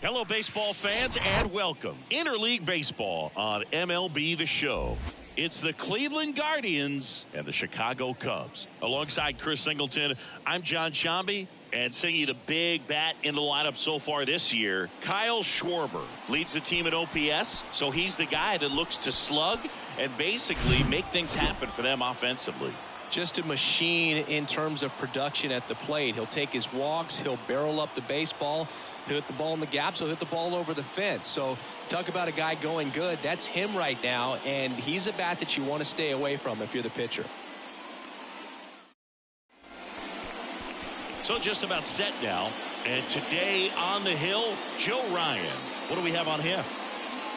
Hello, baseball fans, and welcome. Interleague Baseball on MLB The Show. It's the Cleveland Guardians and the Chicago Cubs. Alongside Chris Singleton, I'm John Shambi. And singing the big bat in the lineup so far this year, Kyle Schwarber leads the team in OPS. So he's the guy that looks to slug and basically make things happen for them offensively. Just a machine in terms of production at the plate. He'll take his walks. He'll barrel up the baseball. He'll hit the ball in the gaps. He'll hit the ball over the fence. So talk about a guy going good. That's him right now. And he's a bat that you want to stay away from if you're the pitcher. So just about set now. And today on the hill, Joe Ryan. What do we have on him?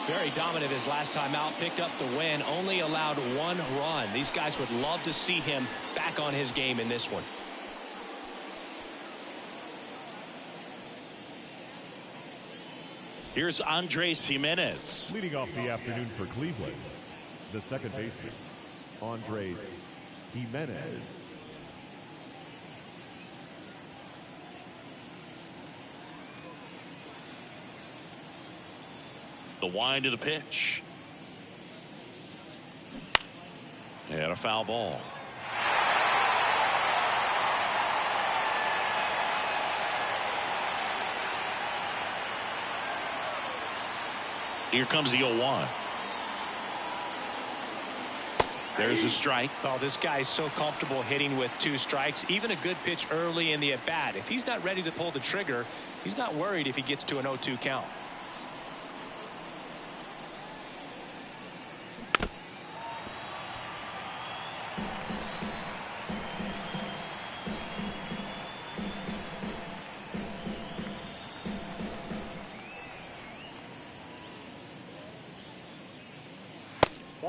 Very dominant his last time out. Picked up the win. Only allowed one run. These guys would love to see him back on his game in this one. Here's Andres Jimenez. Leading off the afternoon for Cleveland, the second baseman, Andres Jimenez. The wind of the pitch. And a foul ball. Here comes the 0-1. There's the strike. Oh, this guy's so comfortable hitting with two strikes. Even a good pitch early in the at-bat. If he's not ready to pull the trigger, he's not worried if he gets to an 0-2 count.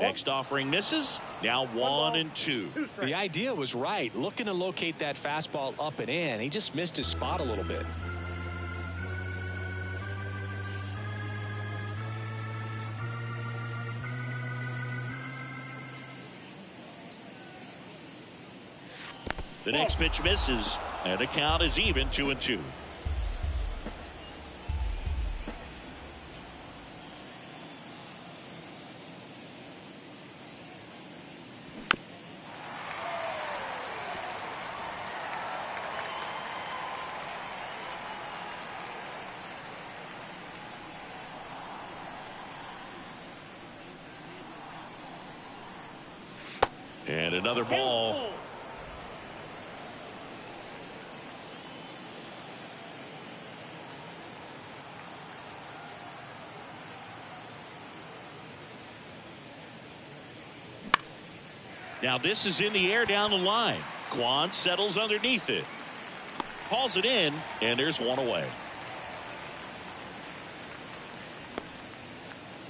Next offering misses. Now 1-2. The idea was right. Looking to locate that fastball up and in. He just missed his spot a little bit. The next pitch misses. And the count is even 2-2. And another ball. Now this is in the air down the line. Quan settles underneath it. Hauls it in, and there's one away.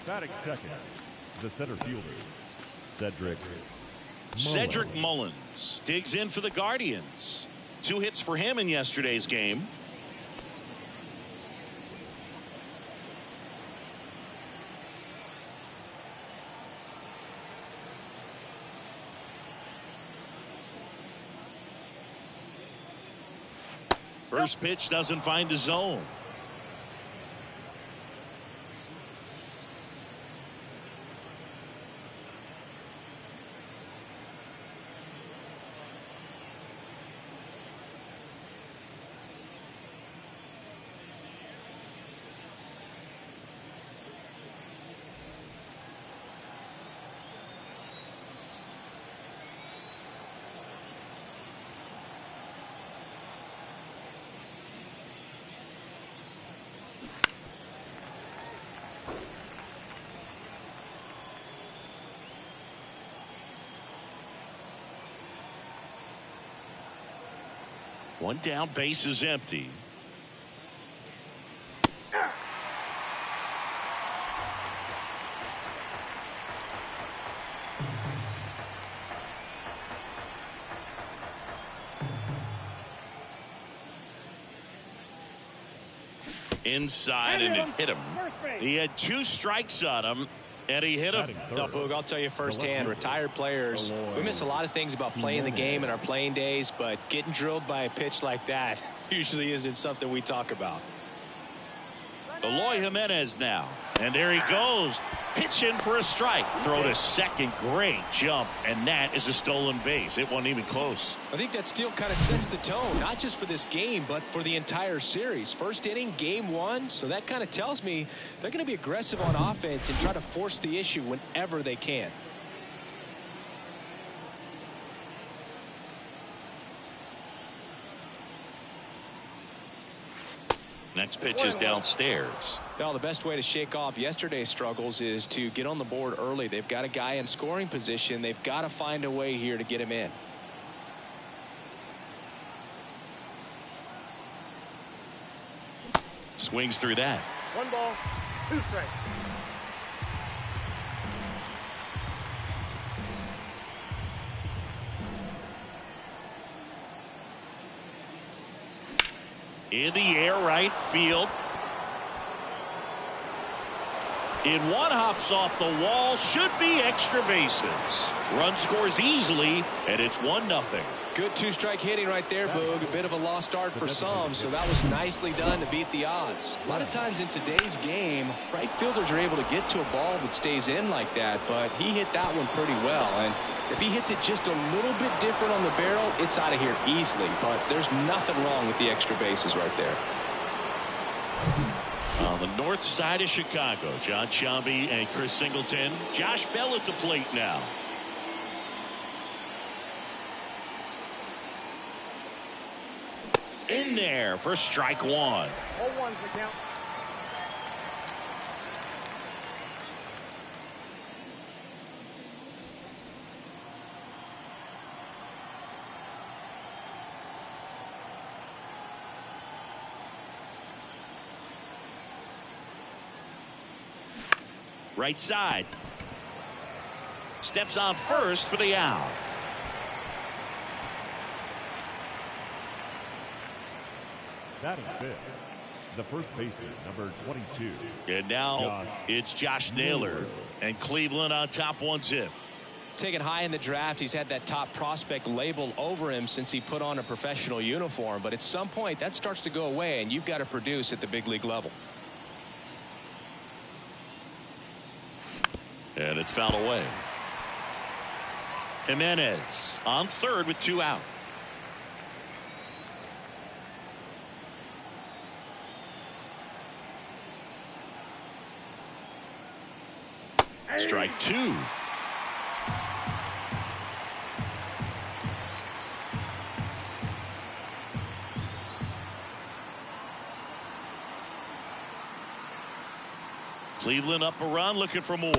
Batting second, the center fielder, Cedric Mullins digs in for the Guardians. 2 hits for him in yesterday's game. First pitch doesn't find the zone. One down, base is empty. Inside, and it hit him. He had 2 strikes on him. And he hit him. No, Boog, I'll tell you firsthand, retired players, we miss a lot of things about playing the game in our playing days, but getting drilled by a pitch like that usually isn't something we talk about. Eloy Jimenez now. And there he goes. Pitching for a strike. Throw to second. Great jump. And that is a stolen base. It wasn't even close. I think that steal kind of sets the tone, not just for this game, but for the entire series. First inning, game one. So that kind of tells me they're going to be aggressive on offense and try to force the issue whenever they can. Next pitch is downstairs. Well, the best way to shake off yesterday's struggles is to get on the board early. They've got a guy in scoring position. They've got to find a way here to get him in. Swings through that. 1 ball, 2 strikes. In the air, right field. In one, hops off the wall. Should be extra bases. Run scores easily, and it's 1-0. Good two-strike hitting right there, Boog. A bit of a lost start for some, so that was nicely done to beat the odds. A lot of times in today's game, right fielders are able to get to a ball that stays in like that, but he hit that one pretty well. And if he hits it just a little bit different on the barrel, it's out of here easily. But there's nothing wrong with the extra bases right there. On the north side of Chicago, John Sciambi and Chris Singleton. Josh Bell at the plate now. In there for strike 1. 0-1's the count. Right side. Steps on first for the out. Batting fifth, the first baseman, number 22. And now it's Josh Naylor. And Cleveland on top 1-0. Taken high in the draft, he's had that top prospect label over him since he put on a professional uniform. But at some point, that starts to go away, and you've got to produce at the big league level. And it's fouled away. Jimenez on third with 2 out. Strike 2. Cleveland up a run, looking for more.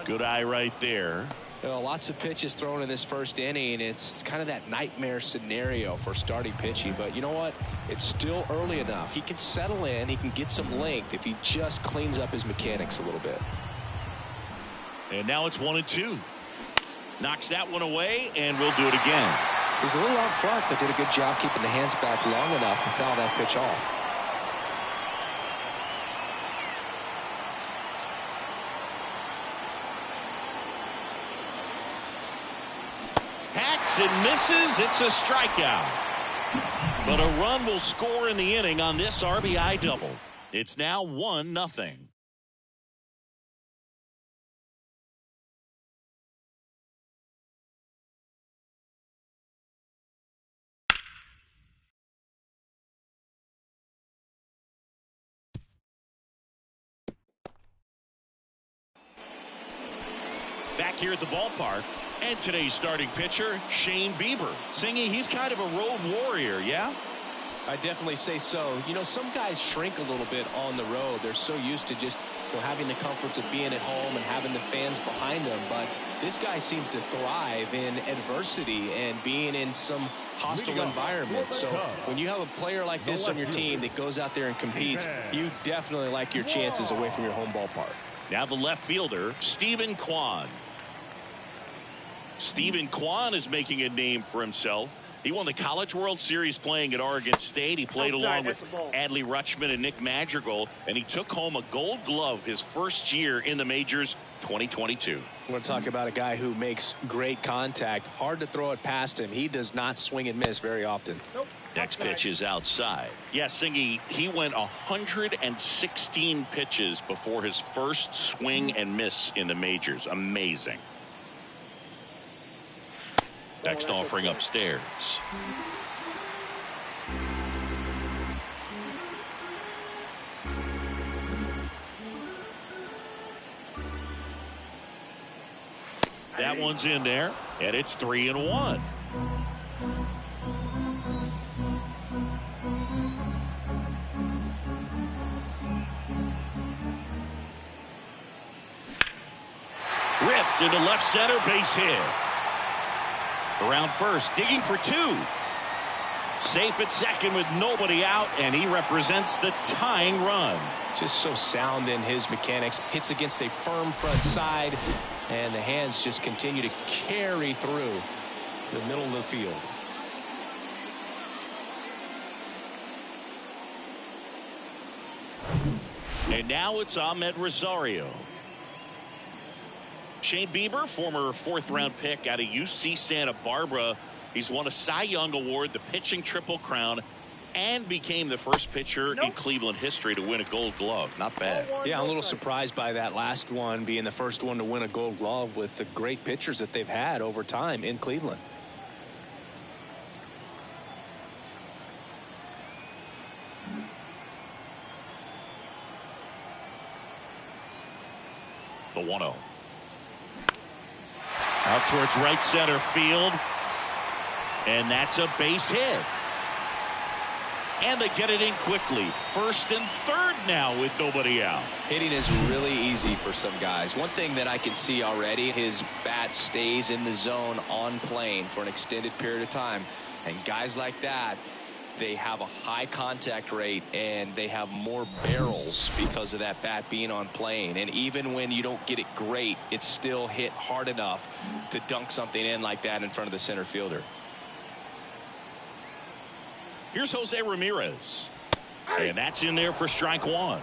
Good eye right there. Well, lots of pitches thrown in this first inning. It's kind of that nightmare scenario for starting pitching. But you know what? It's still early enough. He can settle in. He can get some length if he just cleans up his mechanics a little bit. And now it's 1-2. Knocks that one away, and we'll do it again. He's a little out front, but did a good job keeping the hands back long enough to foul that pitch off. Hacks and misses. It's a strikeout. But a run will score in the inning on this RBI double. It's now 1-0. Back here at the ballpark, and today's starting pitcher, Shane Bieber. Singy, he's kind of a road warrior, yeah? I definitely say so. You know, some guys shrink a little bit on the road. They're so used to just having the comforts of being at home and having the fans behind them. But this guy seems to thrive in adversity and being in some hostile environment. So when you have a player like this on your team that goes out there and competes, you definitely like your chances away from your home ballpark. Now the left fielder, Stephen Kwan. Stephen Kwan is making a name for himself. He won the College World Series playing at Oregon State. He played along with Adley Rutschman and Nick Madrigal, and he took home a Gold Glove his first year in the majors 2022. We're going to talk about a guy who makes great contact. Hard to throw it past him. He does not swing and miss very often. Nope. Next pitch is outside. Yeah, Singy, he went 116 pitches before his first swing and miss in the majors. Amazing. Next offering upstairs. That one's in there, and it's 3-1. Ripped into left center, base hit. Around first, digging for two. Safe at second with nobody out, and he represents the tying run. Just so sound in his mechanics. Hits against a firm front side, and the hands just continue to carry through the middle of the field. And now it's Ahmed Rosario. Shane Bieber, former fourth-round pick out of UC Santa Barbara. He's won a Cy Young Award, the pitching Triple Crown, and became the first pitcher in Cleveland history to win a Gold Glove. Not bad. Yeah, I'm a little surprised by that last one being the first one to win a Gold Glove with the great pitchers that they've had over time in Cleveland. The 1-0. Out towards right center field. And that's a base hit. And they get it in quickly. First and third now with nobody out. Hitting is really easy for some guys. One thing that I can see already, his bat stays in the zone on plane for an extended period of time. And guys like that, they have a high contact rate and they have more barrels because of that bat being on plane. And even when you don't get it great, it's still hit hard enough to dunk something in like that in front of the center fielder. Here's Jose Ramirez. And that's in there for strike one.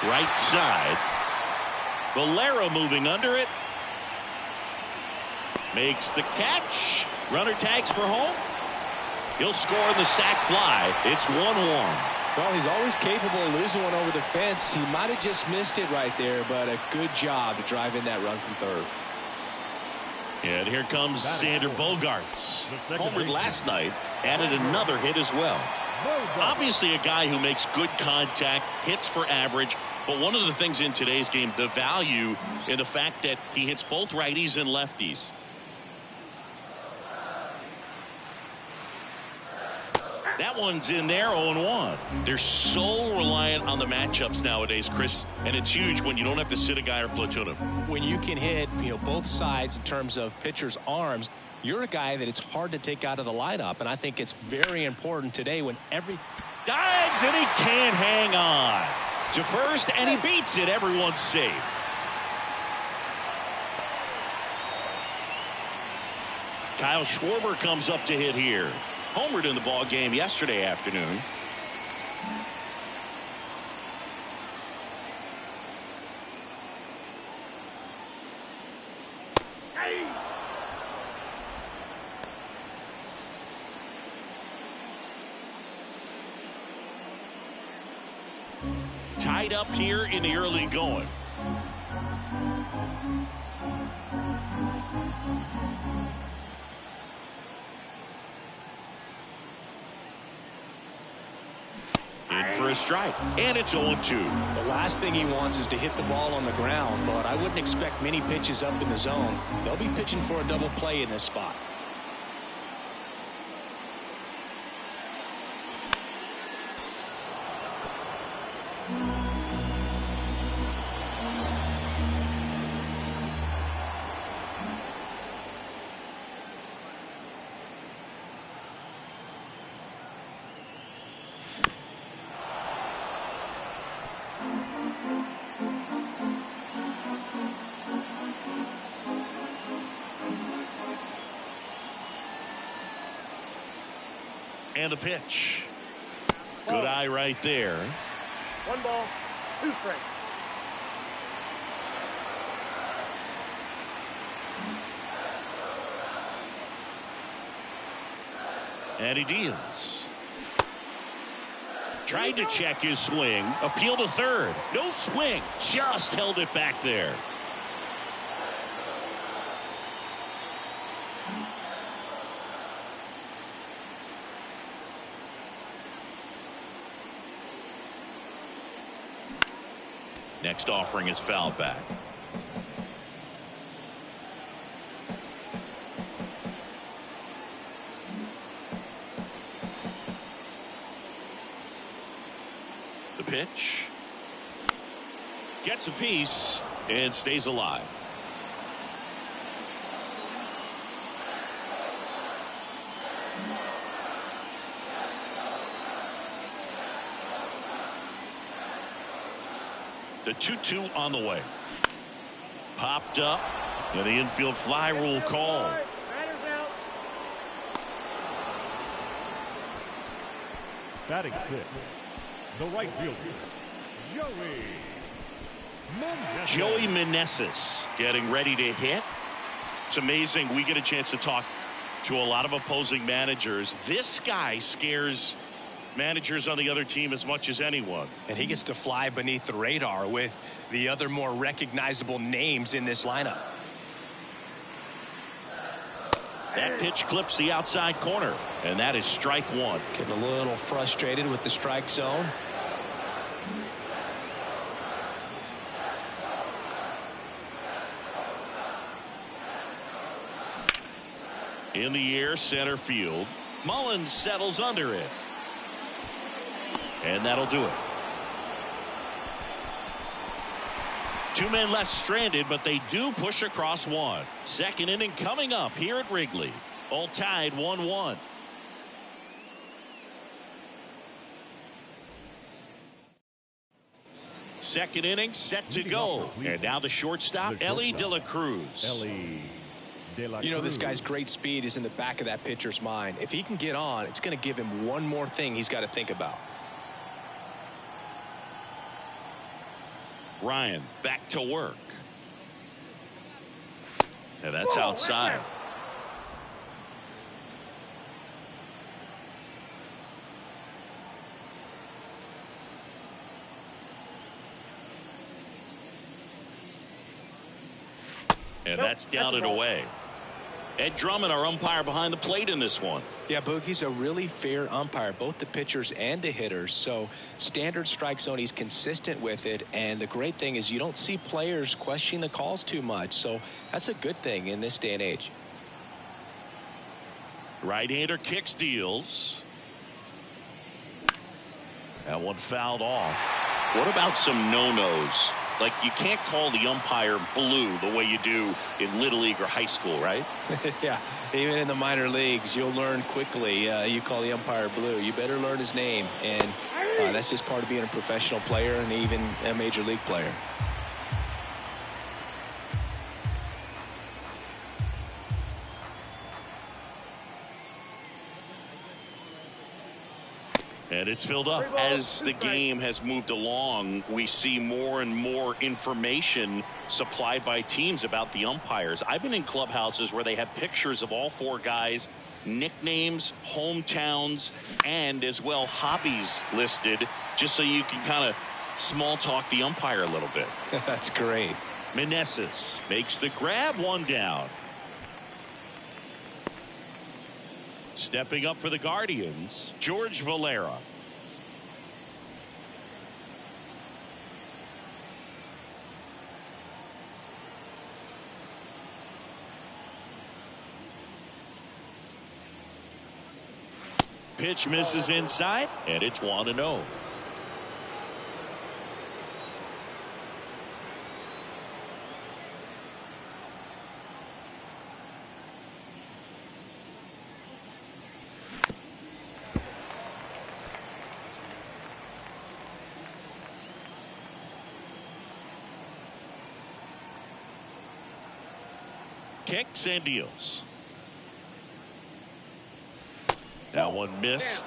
Right side. Valera moving under it. Makes the catch. Runner tags for home. He'll score in the sac fly. It's 1-1. Well, he's always capable of losing one over the fence. He might have just missed it right there, but a good job to drive in that run from third. And here comes Sander Bogarts. Homered last night. Added another hit as well. Obviously a guy who makes good contact, hits for average. But one of the things in today's game, the value in the fact that he hits both righties and lefties. That one's in there, 0-1. They're so reliant on the matchups nowadays, Chris, and it's huge when you don't have to sit a guy or platoon him. When you can hit, both sides in terms of pitchers' arms, you're a guy that it's hard to take out of the lineup, and I think it's very important today when every dives and he can't hang on to first, and he beats it. Everyone's safe. Kyle Schwarber comes up to hit here. Homered in the ball game yesterday afternoon. Tied up here in the early going. In for a strike, and it's 0-2. The last thing he wants is to hit the ball on the ground, but I wouldn't expect many pitches up in the zone. They'll be pitching for a double play in this spot. And the pitch. Good eye right there. 1 ball, 2 strikes. And he deals. Tried to check his swing. Appeal to third. No swing. Just held it back there. Next offering is fouled back. The pitch. Gets a piece and stays alive. The 2-2 on the way. Popped up. And the infield fly rule call. Batting 6, the right fielder, Joey Meneses getting ready to hit. It's amazing. We get a chance to talk to a lot of opposing managers. This guy scares managers on the other team as much as anyone. And he gets to fly beneath the radar with the other more recognizable names in this lineup. That pitch clips the outside corner, and that is strike 1. Getting a little frustrated with the strike zone. In the air, center field. Mullins settles under it. And that'll do it. 2 men left stranded, but they do push across 1. Second inning coming up here at Wrigley. All tied 1-1. Second inning set to go. And now the shortstop, Ellie De La Cruz. You know, this guy's great speed is in the back of that pitcher's mind. If he can get on, it's going to give him one more thing he's got to think about. Ryan back to work. And that's outside. And that's down and away. Ed Drummond, our umpire behind the plate in this one. Yeah, Boog, he's a really fair umpire, both the pitchers and the hitters. So standard strike zone, he's consistent with it. And the great thing is you don't see players questioning the calls too much. So that's a good thing in this day and age. Right-hander kicks, deals. That one fouled off. What about some no-nos? Like, you can't call the umpire blue the way you do in Little League or high school, right? Yeah, even in the minor leagues, you'll learn quickly. You call the umpire blue. You better learn his name. And that's just part of being a professional player and even a major league player. And it's filled up. As the game has moved along, we see more and more information supplied by teams about the umpires. I've been in clubhouses where they have pictures of all 4 guys, nicknames, hometowns, and as well hobbies listed, just so you can kind of small talk the umpire a little bit. That's great. Meneses makes the grab, 1 down. Stepping up for the Guardians, George Valera. Pitch misses inside, and it's 1-0. kicks and deals. That one missed.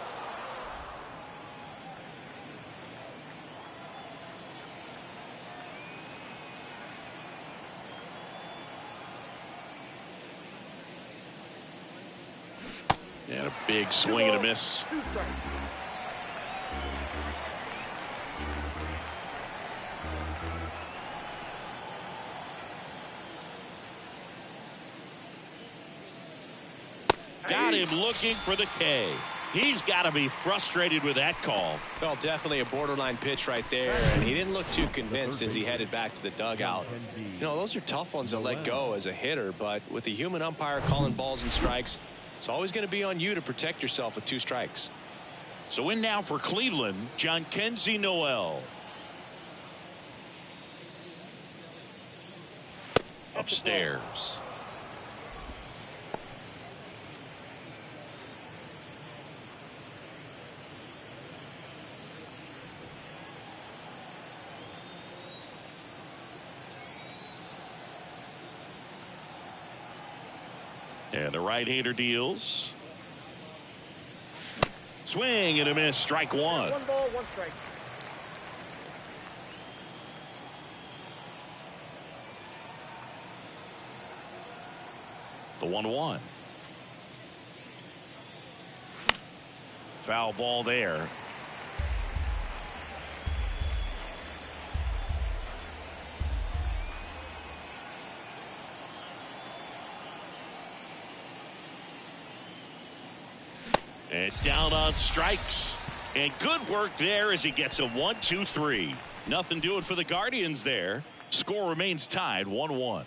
And a big swing and a miss. Got him looking for the K. He's got to be frustrated with that call. Well, definitely a borderline pitch right there, and he didn't look too convinced as he headed back to the dugout. You know, those are tough ones to let go as a hitter, but with the human umpire calling balls and strikes, it's always going to be on you to protect yourself with 2 strikes. So in now for Cleveland, Jhonkensy Noel. Upstairs. And the right-hander deals. Swing and a miss. Strike 1. 1 ball, 1 strike. The 1-1. Foul ball there. And down on strikes. And good work there as he gets a 1-2-3. Nothing doing for the Guardians there. Score remains tied 1-1.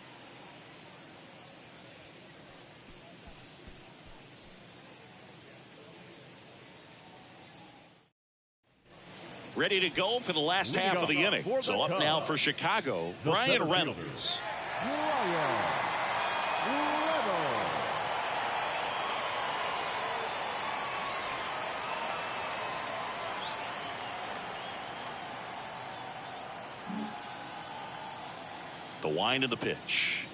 Ready to go for the last half of the inning. So up now for Chicago, Brian Reynolds. The wind of the pitch.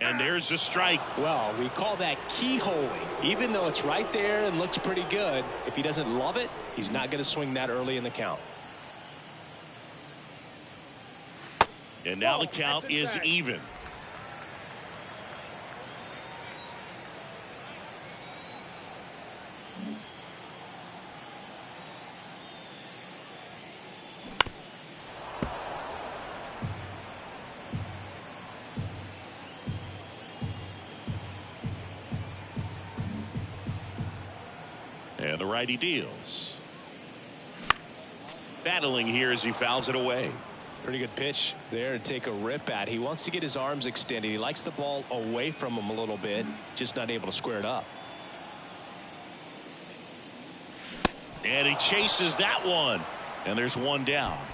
And there's the strike. Well, we call that keyholing. Even though it's right there and looks pretty good, if he doesn't love it, he's not going to swing that early in the count. And now the count is even. And the righty deals. Battling here as he fouls it away. Pretty good pitch there to take a rip at. He wants to get his arms extended. He likes the ball away from him a little bit, just not able to square it up. And he chases that one. And there's one down.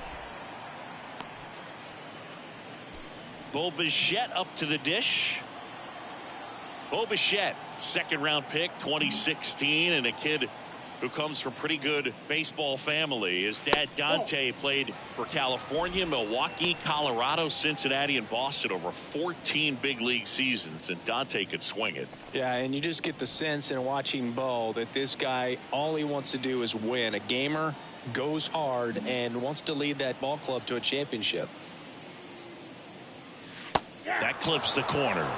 Bo Bichette up to the dish. Bo Bichette, second round pick, 2016, and a kid who comes from pretty good baseball family. His dad Dante played for California, Milwaukee, Colorado, Cincinnati, and Boston over 14 big league seasons, and Dante could swing it. Yeah, and you just get the sense in watching Bo that this guy, all he wants to do is win. A gamer, goes hard, and wants to lead that ball club to a championship. That clips the corner.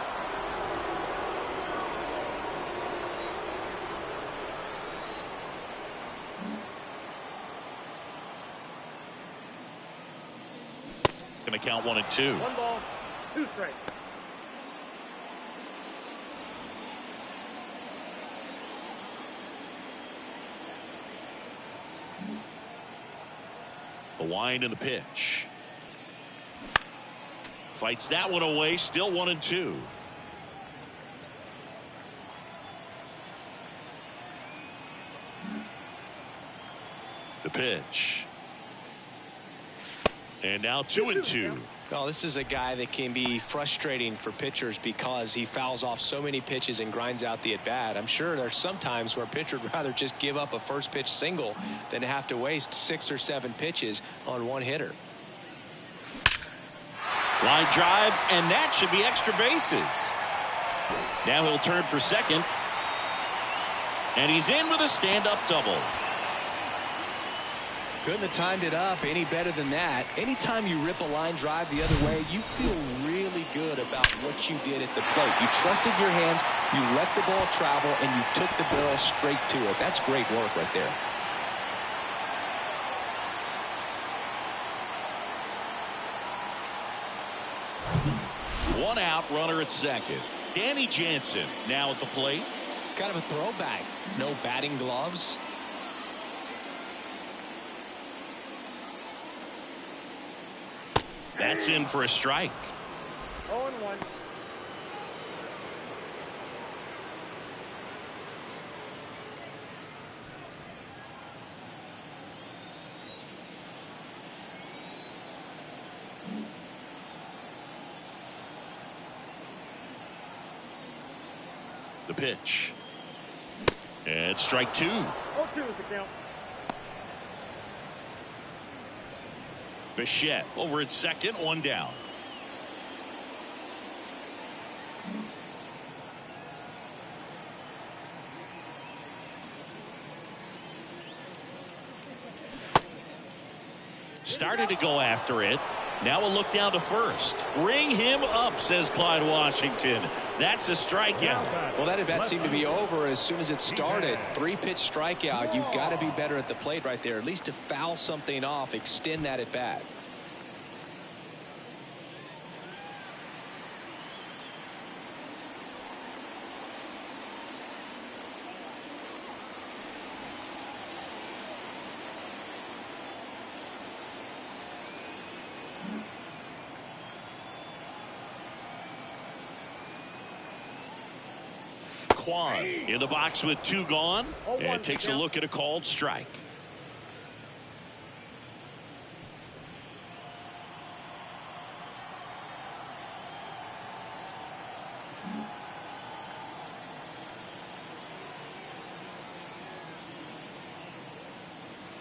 Going to count 1 and 2. 1 ball, 2 strikes. The wind and the pitch. Fights that one away. Still 1 and 2. The pitch. And now 2 and 2. Well, this is a guy that can be frustrating for pitchers because he fouls off so many pitches and grinds out the at bat. I'm sure there's some times where a pitcher would rather just give up a first pitch single than have to waste 6 or 7 pitches on one hitter. Line drive, and that should be extra bases. Now he'll turn for second. And he's in with a stand-up double. Couldn't have timed it up any better than that. Anytime you rip a line drive the other way, you feel really good about what you did at the plate. You trusted your hands, you let the ball travel, and you took the barrel straight to it. That's great work right there. One out, runner at second. Danny Jansen now at the plate. Kind of a throwback. No batting gloves. That's in for a strike. 0-1. The pitch. And strike two. 0-2 is the count. Bichette over at second, one down. Started to go after it. Now a look down to first. Ring him up, says Clyde Washington. That's a strikeout. Well, that at bat seemed to be over as soon as it started. 3-pitch strikeout. You've got to be better at the plate right there. At least to foul something off, extend that at bat. Kwan in the box with two gone and takes a look at a called strike.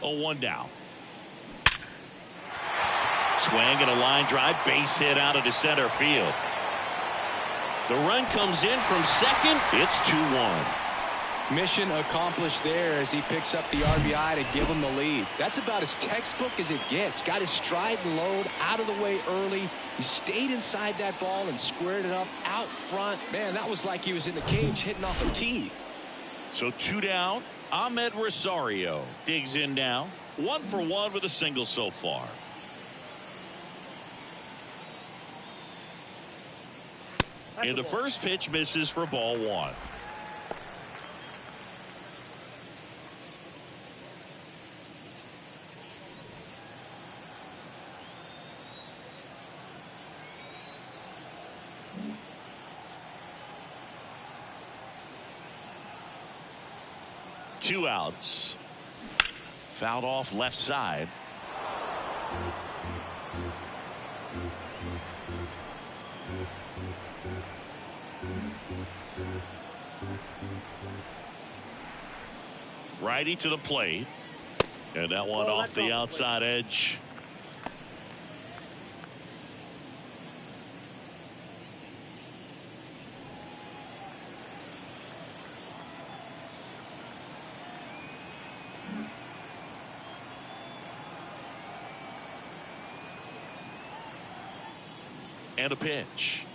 Oh, one down. Swing and a line drive, base hit out into center field. The run comes in from second. It's 2-1. Mission accomplished there as he picks up the RBI to give him the lead. That's about as textbook as it gets. Got his stride and load out of the way early. He stayed inside that ball and squared it up out front. Man, that was like he was in the cage hitting off a tee. So two down. Ahmed Rosario digs in now. 1 for 1 with a single so far. And the first pitch misses for ball one. Two outs. Fouled off left side. Righty to the plate. And that one off the outside edge. And a pitch.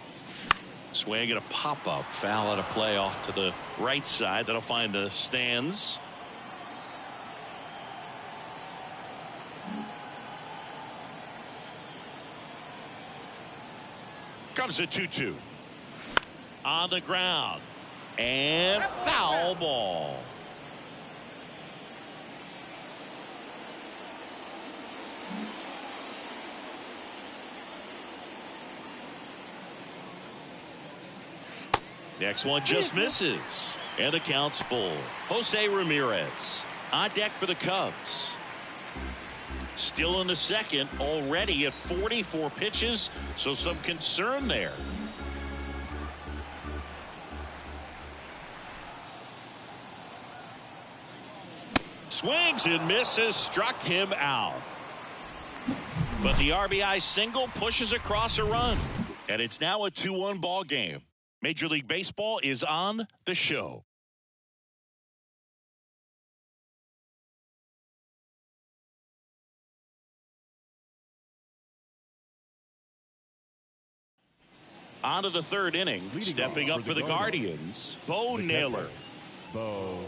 Swing and a pop-up. Foul out of play off to the right side. That'll find the stands. Comes the 2-2. On the ground. And foul ball. Next one just misses. And the count's full. Jose Ramirez on deck for the Cubs. Still in the second, already at 44 pitches, so some concern there. Swings and misses, struck him out. But the RBI single pushes across a run. And it's now a 2-1 ball game. Major League Baseball is on the show. On to the third inning. Stepping up for the Guardians, Bo Naylor. Bo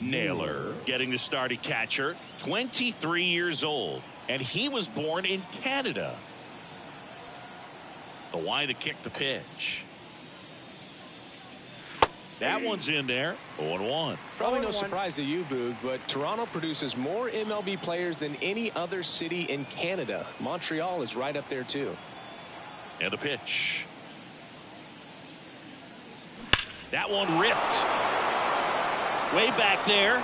Naylor getting the start at catcher, 23 years old, and he was born in Canada. The wide to kick the pitch. That one's in there. 0-1. Probably no surprise to you, Boog, but Toronto produces more MLB players than any other city in Canada. Montreal is right up there, too. And a pitch. That one ripped. Way back there.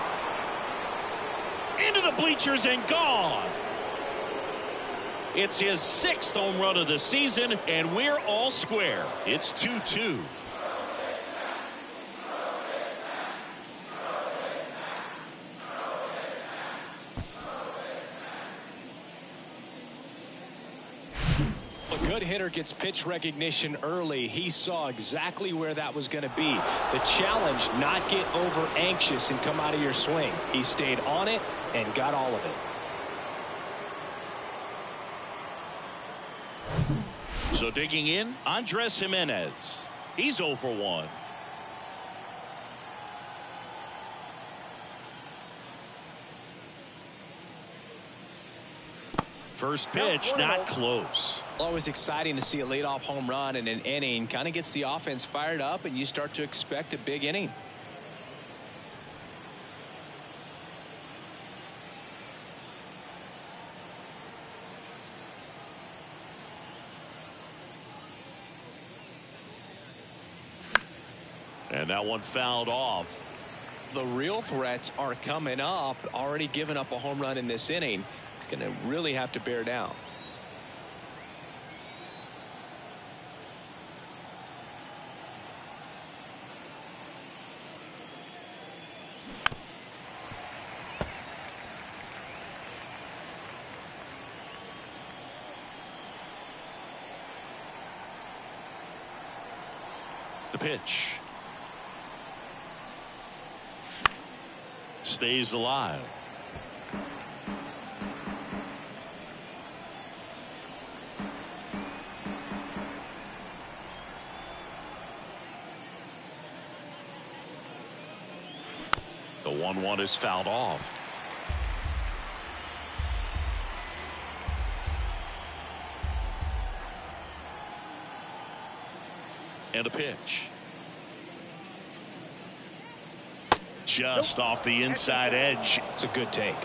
Into the bleachers and gone. It's his 6th home run of the season, and we're all square. It's 2-2. A good hitter gets pitch recognition early. He saw exactly where that was going to be. The challenge, not get over anxious and come out of your swing. He stayed on it and got all of it. So digging in, Andres Jimenez. He's 0 for 1. First pitch, not close. Always exciting to see a leadoff home run in an inning. Kind of gets the offense fired up, and you start to expect a big inning. And that one fouled off. The real threats are coming up. Already given up a home run in this inning. He's going to really have to bear down. The pitch. Stays alive. The 1-1 is fouled off. And a pitch. Just off the inside edge. It's a good take.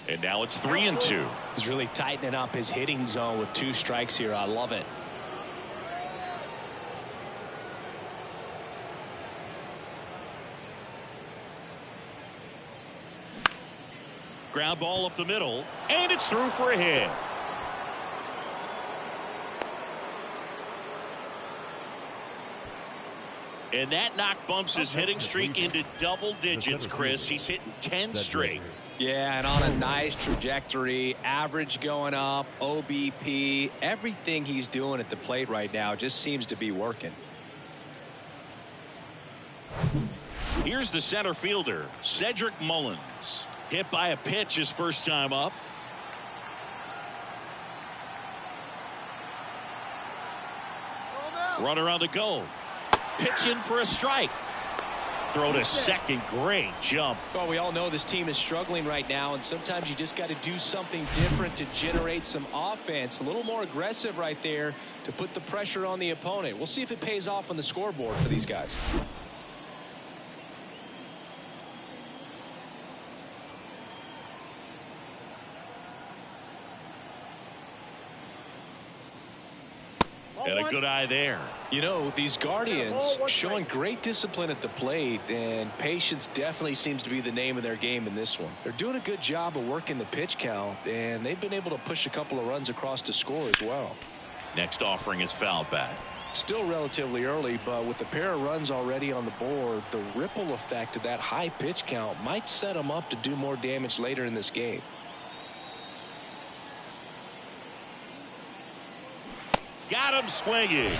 And now it's 3-2. He's really tightening up his hitting zone with 2 strikes here. I love it. Ground ball up the middle, and it's through for a hit. And that knock bumps his hitting streak into double digits, Chris. He's hitting 10 straight. Yeah, and on a nice trajectory, average going up, OBP, everything he's doing at the plate right now just seems to be working. Here's the center fielder, Cedric Mullins. Hit by a pitch his first time up. Runner on the go. Pitch in for a strike. Throw to second. Great jump. Well, we all know this team is struggling right now, and sometimes you just got to do something different to generate some offense. A little more aggressive right there to put the pressure on the opponent. We'll see if it pays off on the scoreboard for these guys. And a good eye there. You know, these Guardians showing great discipline at the plate, and patience definitely seems to be the name of their game in this one. They're doing a good job of working the pitch count, and they've been able to push a couple of runs across to score as well. Next offering is fouled back. Still relatively early, but with the pair of runs already on the board, the ripple effect of that high pitch count might set him up to do more damage later in this game. Got him swinging.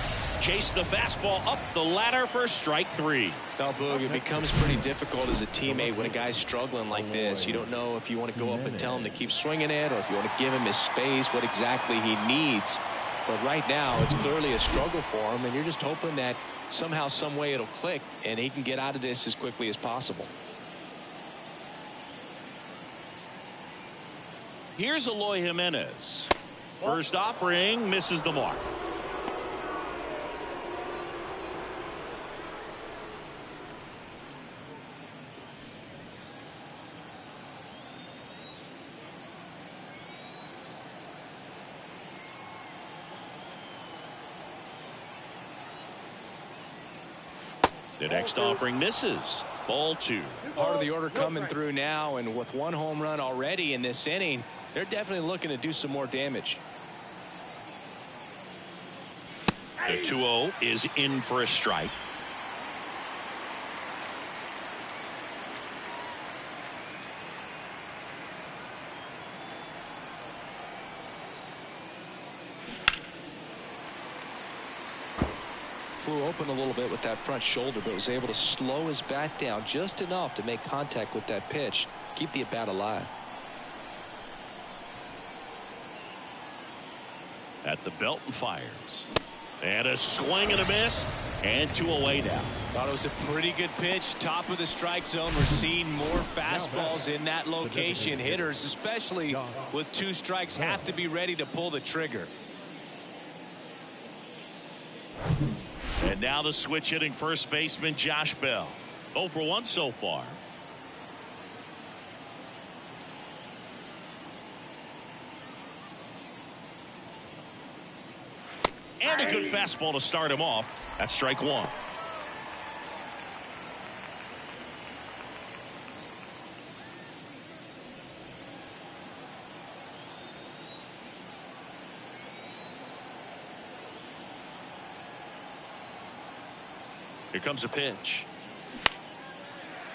Chase the fastball up the ladder for strike 3. Now, Boog, it becomes pretty difficult as a teammate when a guy's struggling like this. You don't know if you want to go up and tell him to keep swinging it, or if you want to give him his space, what exactly he needs. But right now, it's clearly a struggle for him, and you're just hoping that somehow, some way it'll click, and he can get out of this as quickly as possible. Here's Eloy Jimenez. First offering misses the mark. The next offering misses. Ball 2. Part of the order coming through now, and with one home run already in this inning, they're definitely looking to do some more damage. The 2-0 is in for a strike. Flew open a little bit with that front shoulder, but was able to slow his bat down just enough to make contact with that pitch, keep the at-bat alive. At the belt and fires. And a swing and a miss. And 2 away now. Thought it was a pretty good pitch. Top of the strike zone. We're seeing more fastballs in that location. Hitters, especially with 2 strikes, have to be ready to pull the trigger. And now the switch hitting first baseman Josh Bell. 0 for 1 so far. And a good fastball to start him off. That's strike 1. Here comes a pitch.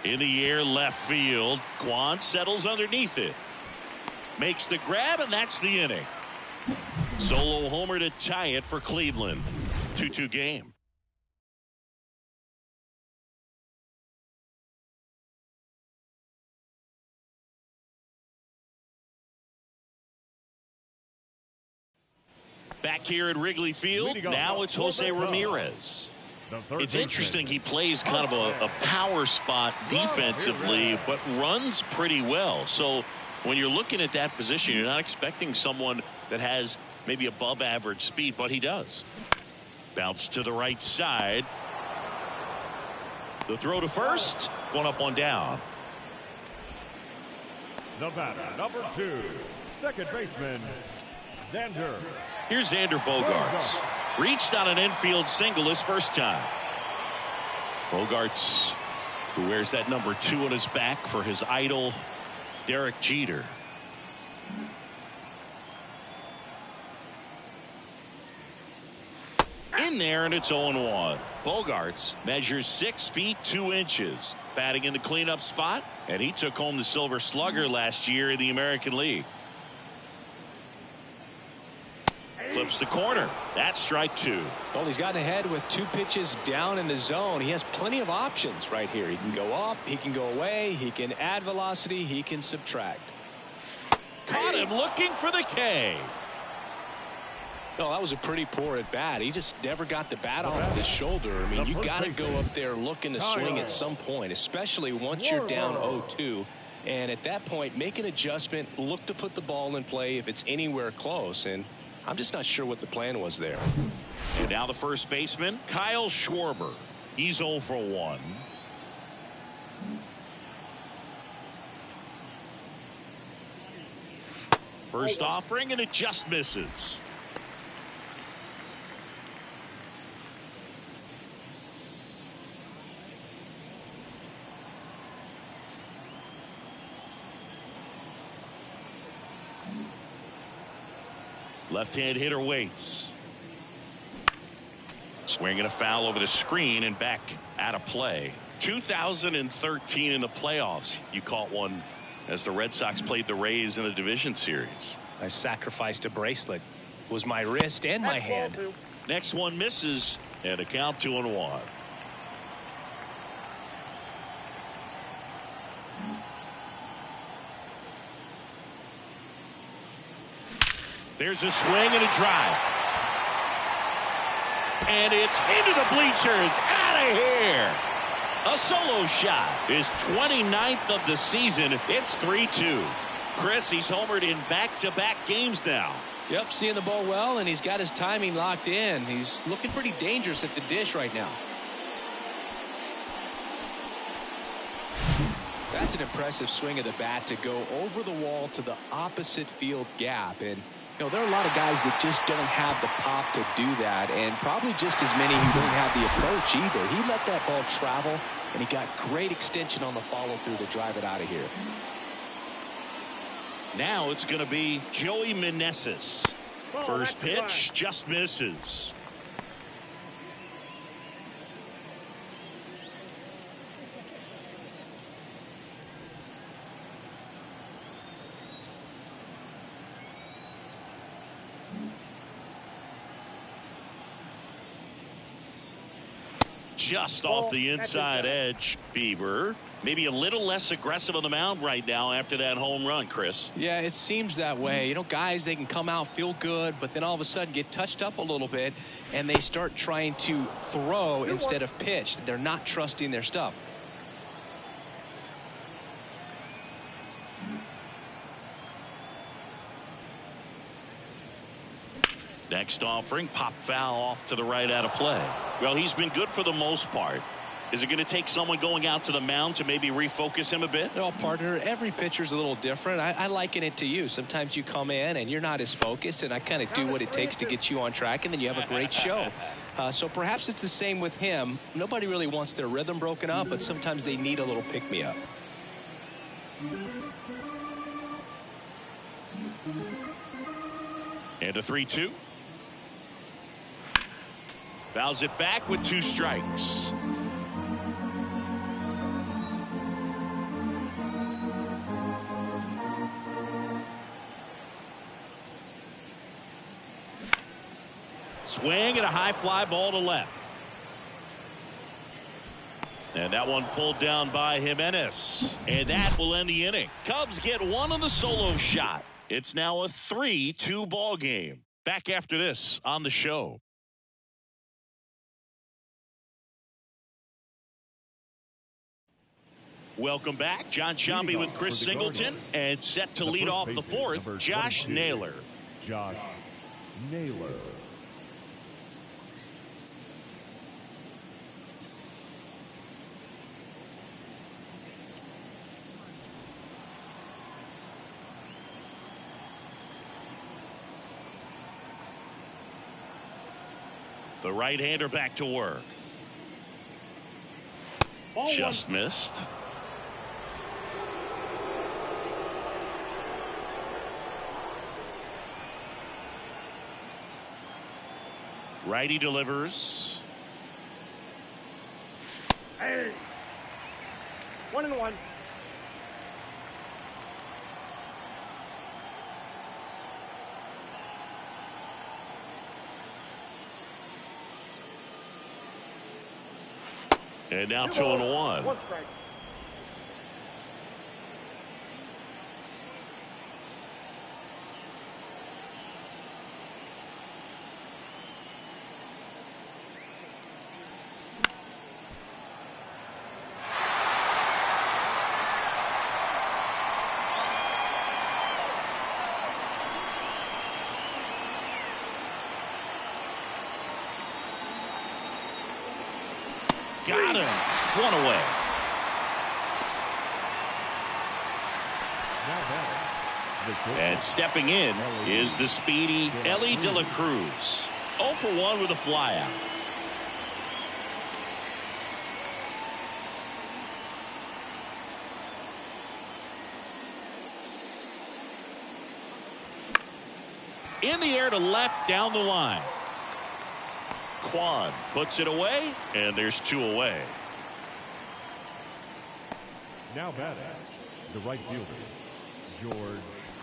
In the air, left field. Kwan settles underneath it. Makes the grab, and that's the inning. Solo homer to tie it for Cleveland. 2-2 game. Back here at Wrigley Field, now it's Jose Ramirez. It's interesting, he plays kind of a power spot defensively, but runs pretty well. So when you're looking at that position, you're not expecting someone that has maybe above average speed, but he does. Bounce to the right side. The throw to first, 1 up, 1 down. The batter, number 2, second baseman, Xander. Here's Xander Bogaerts. Reached on an infield single his first time. Bogaerts, who wears that number 2 on his back for his idol, Derek Jeter. In there, and it's 0-1. Bogaerts measures 6 feet 2 inches, batting in the cleanup spot, and he took home the Silver Slugger last year in the American League. Clips the corner. That's strike 2. Well, he's gotten ahead with 2 pitches down in the zone. He has plenty of options right here. He can go up, he can go away, he can add velocity, he can subtract. Caught him looking for the K. No, that was a pretty poor at bat. He just never got the bat off of his shoulder. I mean, you got to go up there looking to swing at some point, especially once you're down 0-2. And at that point, make an adjustment, look to put the ball in play if it's anywhere close. And I'm just not sure what the plan was there. And now the first baseman, Kyle Schwarber. He's 0 for 1. First offering, and it just misses. Left-hand hitter waits. Swing and a foul over the screen and back out of play. 2013 in the playoffs, you caught one as the Red Sox played the Rays in the division series. I sacrificed a bracelet. It was my wrist and my hand. Next one misses, and a count 2-1. There's a swing and a drive. And it's into the bleachers. Out of here. A solo shot. His 29th of the season. It's 3-2. Chris, he's homered in back-to-back games now. Yep, seeing the ball well, and he's got his timing locked in. He's looking pretty dangerous at the dish right now. That's an impressive swing of the bat to go over the wall to the opposite field gap. And you know, there are a lot of guys that just don't have the pop to do that, and probably just as many who don't have the approach either. He let that ball travel, and he got great extension on the follow-through to drive it out of here. Now it's going to be Joey Meneses. First pitch just misses. Just off the inside edge. Bieber maybe a little less aggressive on the mound right now after that home run, Chris. Yeah, it seems that way. You know, guys, they can come out, feel good, but then all of a sudden get touched up a little bit, and they start trying to throw instead of pitch. They're not trusting their stuff. Next offering, pop foul off to the right out of play. Well, he's been good for the most part. Is it going to take someone going out to the mound to maybe refocus him a bit? No, partner, every pitcher's a little different. I liken it to you. Sometimes you come in and you're not as focused, and I kind of do what it takes to get you on track, and then you have a great show. So perhaps it's the same with him. Nobody really wants their rhythm broken up, but sometimes they need a little pick-me-up. And a 3-2. Fouls it back with 2 strikes. Swing and a high fly ball to left. And that one pulled down by Jimenez. And that will end the inning. Cubs get one on the solo shot. It's now a 3-2 ball game. Back after this on the show. Welcome back. John Sciambi with Chris Singleton, and set to lead off the fourth, Josh Naylor. Josh Naylor. The right-hander back to work. Just missed. Righty delivers. Hey. 1-1. And now 2-1. 1 strike. Got him. 1 away. And stepping in is the speedy Ellie De La Cruz. 0 for 1 with a flyout. In the air to left down the line. Kwan puts it away, and there's 2 away. Now batting, the right fielder, George.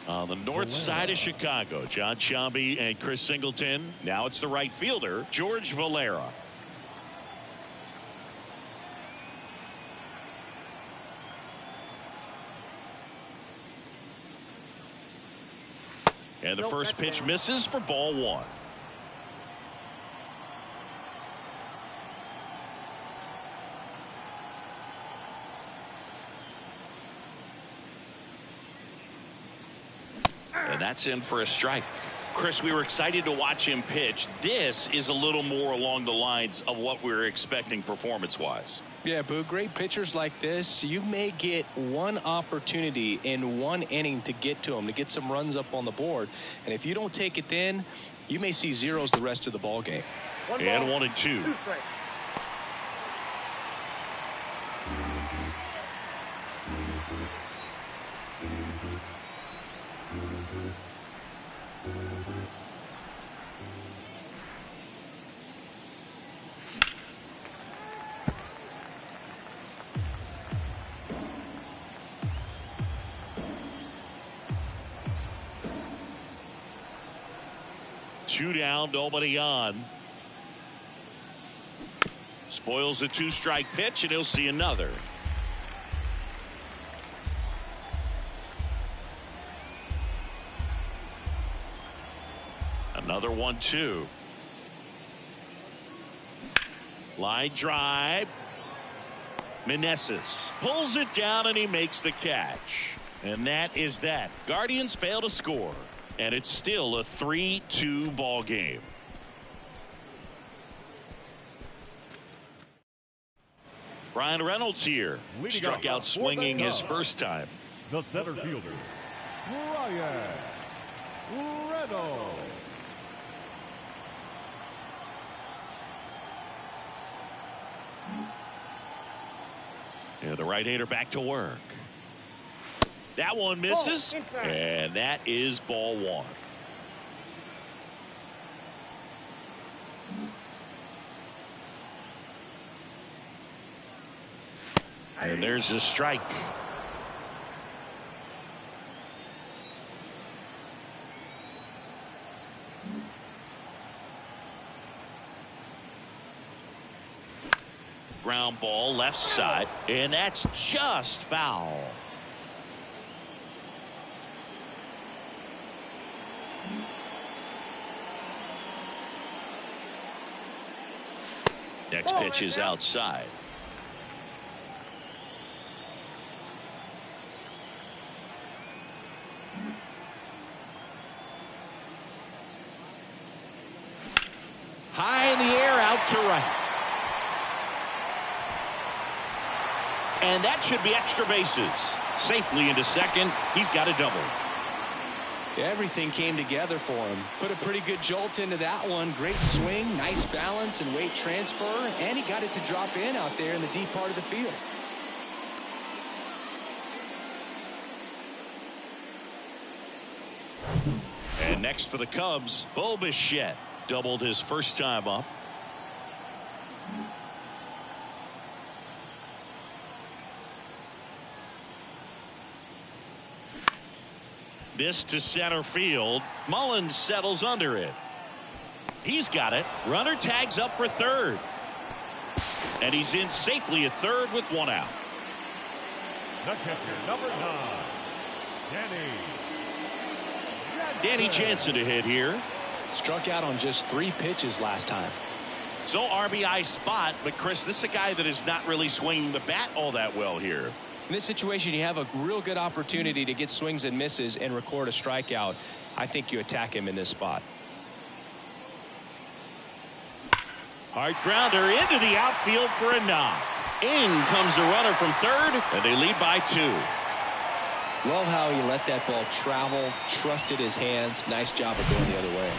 On the north side of Chicago, John Sciambi and Chris Singleton. Now it's the right fielder, George Valera. And the first pitch misses for ball 1. And that's in for a strike. Chris, we were excited to watch him pitch. This is a little more along the lines of what we were expecting performance-wise. Yeah, Boo, great pitchers like this, you may get one opportunity in one inning to get to them, to get some runs up on the board. And if you don't take it then, you may see zeros the rest of the ball game. And 1-2. Two down, nobody on. Spoils the 2-strike pitch, and he'll see another. Another 1-2. Line drive. Meneses pulls it down, and he makes the catch. And that is that. Guardians fail to score. And it's still a 3-2 ball game. Brian Reynolds here. Struck out swinging his first time. The center fielder, Brian Reynolds. And the right-hander back to work. That one misses, and that is ball 1. And there's a strike. Ground ball left side, and that's just foul. Next pitch is outside. High in the air, out to right. And that should be extra bases. Safely into second. He's got a double. Everything came together for him. Put a pretty good jolt into that one. Great swing, nice balance and weight transfer, and he got it to drop in out there in the deep part of the field. And next for the Cubs, Bo Bichette doubled his first time up. This to center field. Mullins settles under it. He's got it. Runner tags up for third. And he's in safely at third with 1 out. The catcher, number 9, Danny Jansen to hit here. Struck out on just 3 pitches last time. So RBI spot, but Chris, this is a guy that is not really swinging the bat all that well here. In this situation, you have a real good opportunity to get swings and misses and record a strikeout. I think you attack him in this spot. Hard grounder into the outfield for a knock. In comes the runner from third, and they lead by 2. Love how he let that ball travel, trusted his hands. Nice job of going the other way.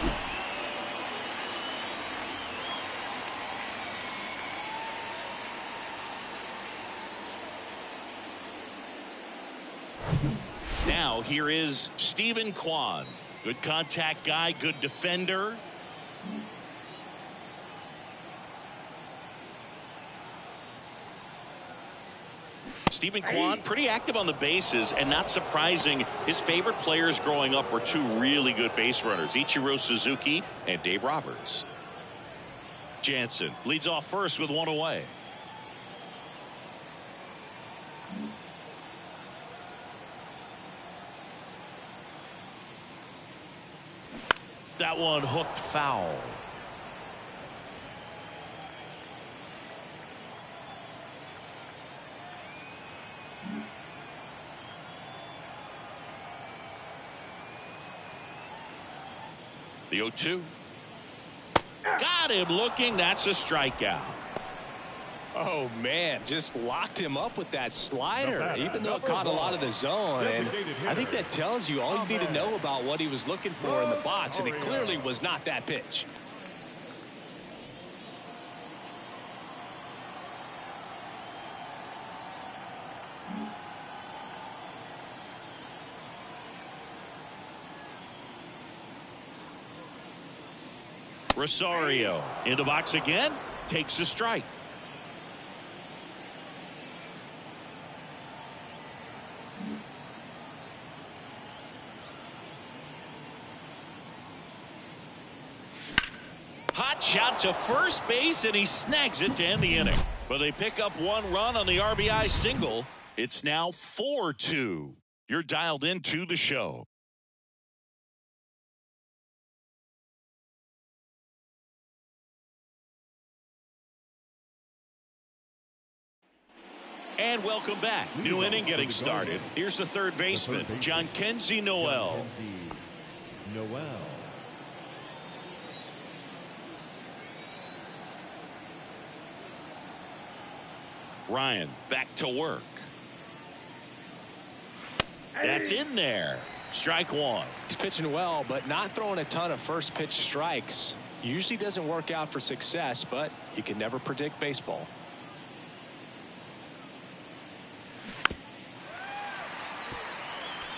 Now here is Stephen Kwan. Good contact guy, good defender. Stephen Kwan, pretty active on the bases, and not surprising, his favorite players growing up were two really good base runners, Ichiro Suzuki and Dave Roberts. Jansen leads off first with one away. That one hooked foul. The 0-2. Got him looking. That's a strikeout. Oh, man, just locked him up with that slider, even though it caught a lot of the zone. And I think that tells you all you need to know about what he was looking for in the box, and it clearly was not that pitch. Rosario in the box again, takes a strike. Hot shot to first base, and he snags it to end the inning. But they pick up one run on the RBI single. It's now 4-2. You're dialed into the show. And welcome back. New inning getting started. Here's the third baseman, Jhonkensy Noel. Ryan back to work. That's in there. Strike one. He's pitching well, but not throwing a ton of first pitch strikes. Usually doesn't work out for success, but you can never predict baseball.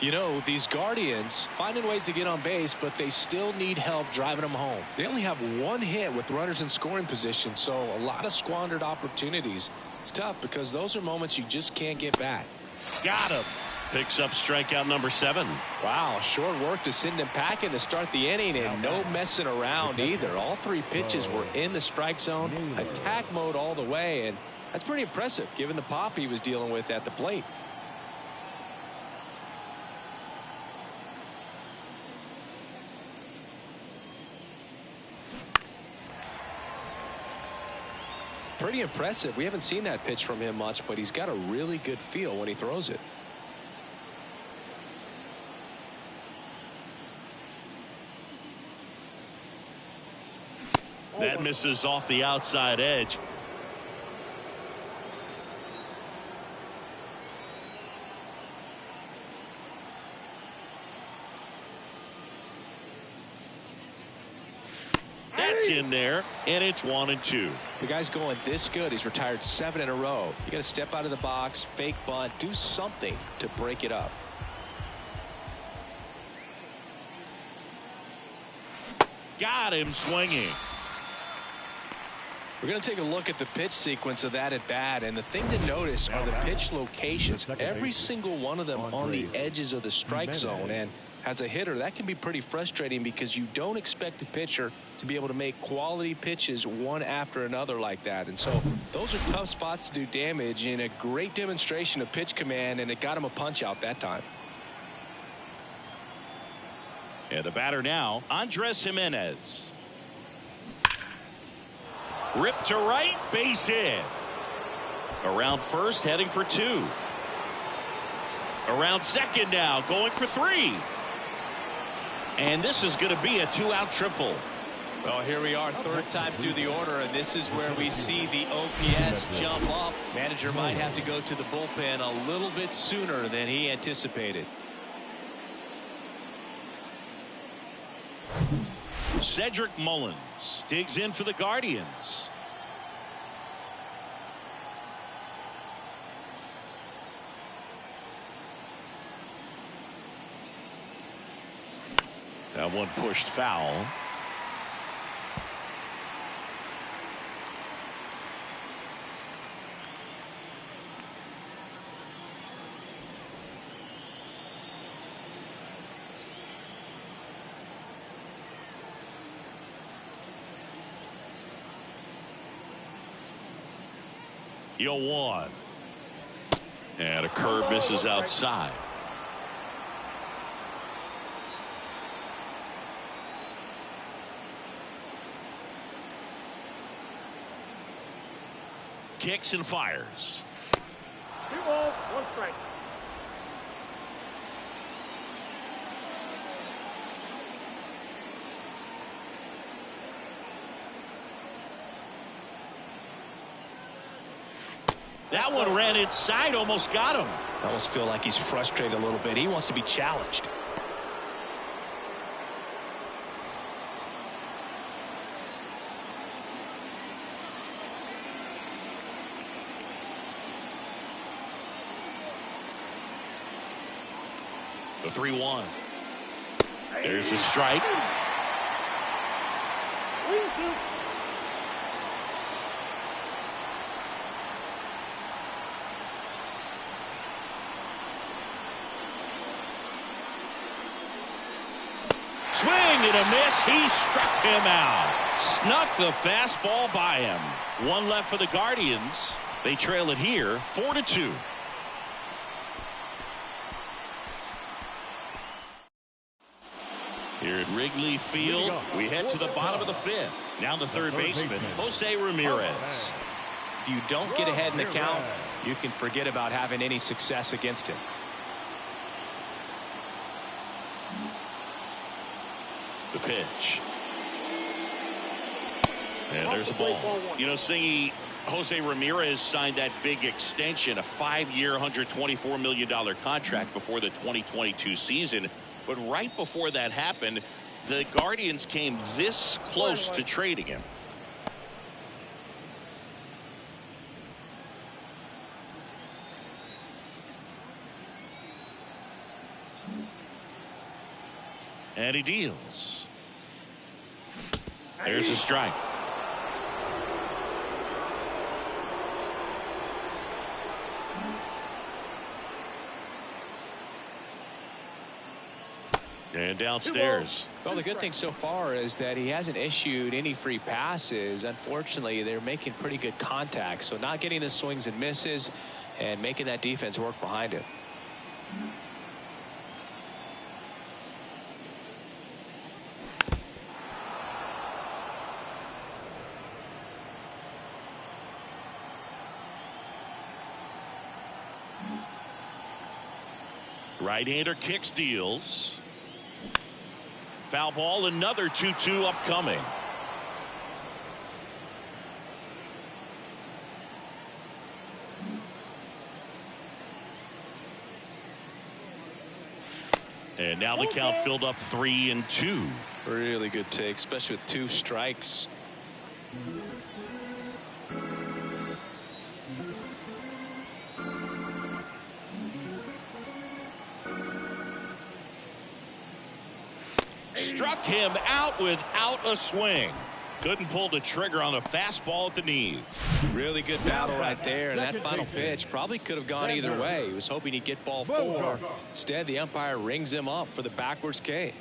You know, these Guardians finding ways to get on base, but they still need help driving them home. They only have one hit with runners in scoring position, so a lot of squandered opportunities. It's tough because those are moments you just can't get back. Got him. Picks up strikeout number 7. Wow, short work to send him packing to start the inning, and no messing around either. All three pitches were in the strike zone, attack mode all the way, and that's pretty impressive given the pop he was dealing with at the plate. Pretty impressive. We haven't seen that pitch from him much, but he's got a really good feel when he throws it. That misses off the outside edge. That's in there, and it's 1-2. The guy's going this good. He's retired 7 in a row. You got to step out of the box, fake bunt, do something to break it up. Got him swinging. We're going to take a look at the pitch sequence of that at bat, and the thing to notice are the pitch locations. Every single one of them on the edges of the strike zone, and as a hitter, that can be pretty frustrating because you don't expect a pitcher to be able to make quality pitches one after another like that. And so those are tough spots to do damage, and a great demonstration of pitch command, and it got him a punch out that time. And the batter now, Andres Jimenez. Ripped to right, base hit. Around first, heading for 2. Around second now, going for 3. And this is going to be a 2-out triple. Well, here we are, third time through the order, and this is where we see the OPS jump up. Manager might have to go to the bullpen a little bit sooner than he anticipated. Cedric Mullins digs in for the Guardians. That one pushed foul. 0-1. And a curve misses outside. Kicks and fires. 2 balls, 1 strike. That one ran inside, almost got him. I almost feel like he's frustrated a little bit. He wants to be challenged. The 3-1. There's a strike. Swing and a miss. He struck him out. Snuck the fastball by him. 1 left for the Guardians. They trail it here 4-2. Here at Wrigley Field, we head to the bottom of the 5th. Now the third baseman, Jose Ramirez. If you don't get ahead in the count, you can forget about having any success against him. The pitch. And there's a ball. You know, Singy, Jose Ramirez signed that big extension, a 5-year, $124 million contract before the 2022 season. But right before that happened, the Guardians came this close to trading him. And he deals. There's a strike. And downstairs. Well, the good thing so far is that he hasn't issued any free passes. Unfortunately, they're making pretty good contact. So not getting the swings and misses and making that defense work behind him. Right-hander kicks, deals. Foul ball, another 2-2 upcoming. And now the count filled up 3-2. Really good take, especially with 2 strikes. Struck him out without a swing. Couldn't pull the trigger on a fastball at the knees. Really good battle right there. And that final pitch probably could have gone either way. He was hoping he'd get ball 4. Instead, the umpire rings him up for the backwards K.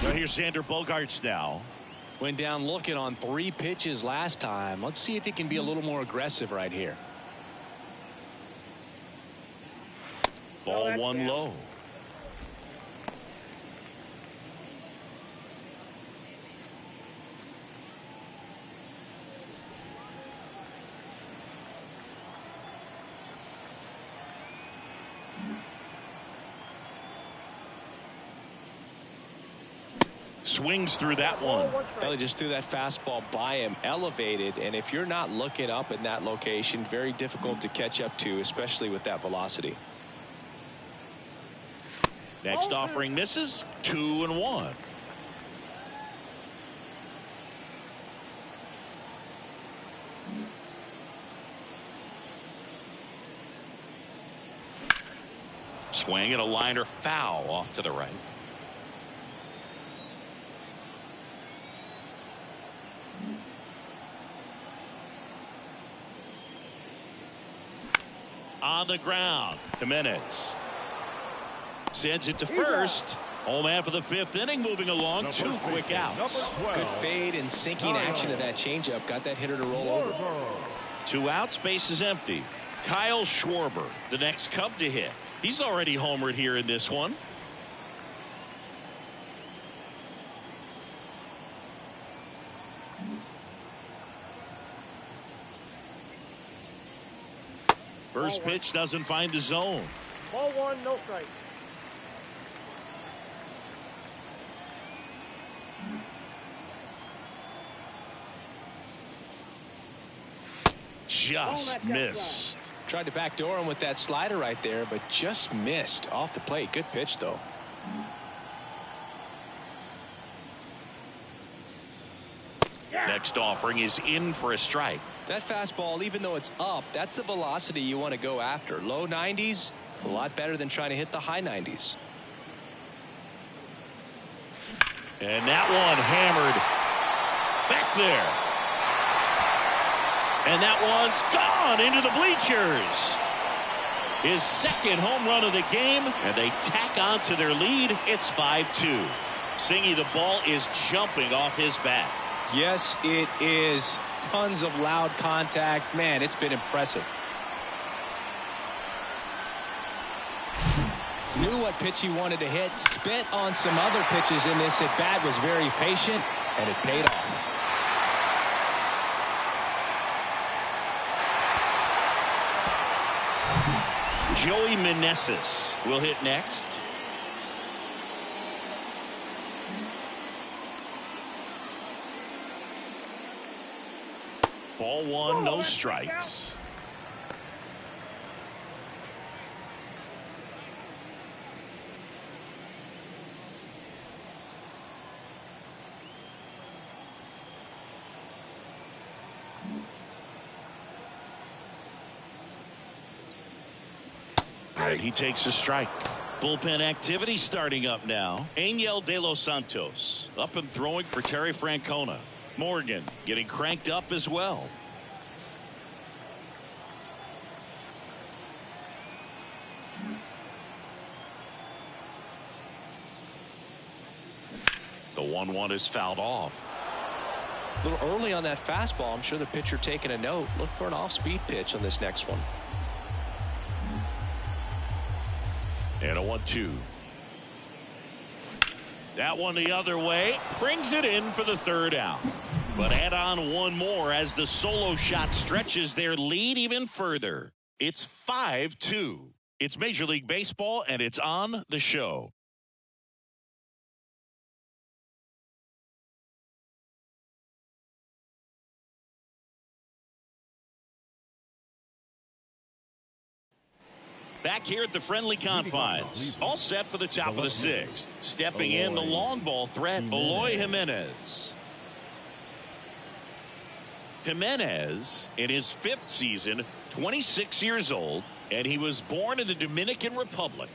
Well, here's Xander Bogaerts now. Went down looking on 3 pitches last time. Let's see if he can be a little more aggressive right here. Ball 1 low. Swings through that one. Well, he just threw that fastball by him, elevated, and if you're not looking up in that location, very difficult to catch up to, especially with that velocity. Next offering misses. 2-1. Swing and a liner foul off to the right. On the ground, Jimenez. Sends it to first. Home man for the 5th inning, moving along. 2 quick outs. Good fade and sinking action of that changeup. Got that hitter to roll over. 2 outs, base is empty. Kyle Schwarber, the next Cub to hit. He's already homered here in this one. First pitch doesn't find the zone. Ball 1, no strike. Just missed. Tried to backdoor him with that slider right there, but just missed off the plate. Good pitch, though. Next offering is in for a strike. That fastball, even though it's up, that's the velocity you want to go after. Low 90s, a lot better than trying to hit the high 90s. And that one hammered back there. And that one's gone into the bleachers. His 2nd home run of the game, and they tack on to their lead. It's 5-2. Singy, the ball is jumping off his bat. Yes, it is. Tons of loud contact. Man, it's been impressive. Knew what pitch he wanted to hit. Spent on some other pitches in this at bat. Was very patient, and it paid off. Joey Meneses will hit next. Ball 1, no strikes. And he takes a strike. Bullpen activity starting up now. Angel De Los Santos up and throwing for Terry Francona. Morgan getting cranked up as well. The 1-1 is fouled off. A little early on that fastball. I'm sure the pitcher taking a note. Look for an off-speed pitch on this next one. And a 1-2. That one the other way. Brings it in for the 3rd out. But add on one more as the solo shot stretches their lead even further. It's 5-2. It's Major League Baseball, and it's on the show. Back here at the friendly confines. All set for the top of the 6th. Stepping in the long ball threat, Eloy Jimenez. Jimenez, in his 5th season, 26 years old, and he was born in the Dominican Republic.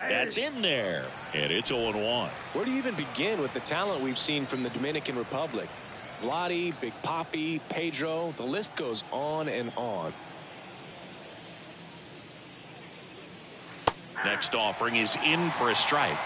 That's in there, and it's 0-1. Where do you even begin with the talent we've seen from the Dominican Republic? Vladdy, Big Papi, Pedro, the list goes on and on. Next offering is in for a strike.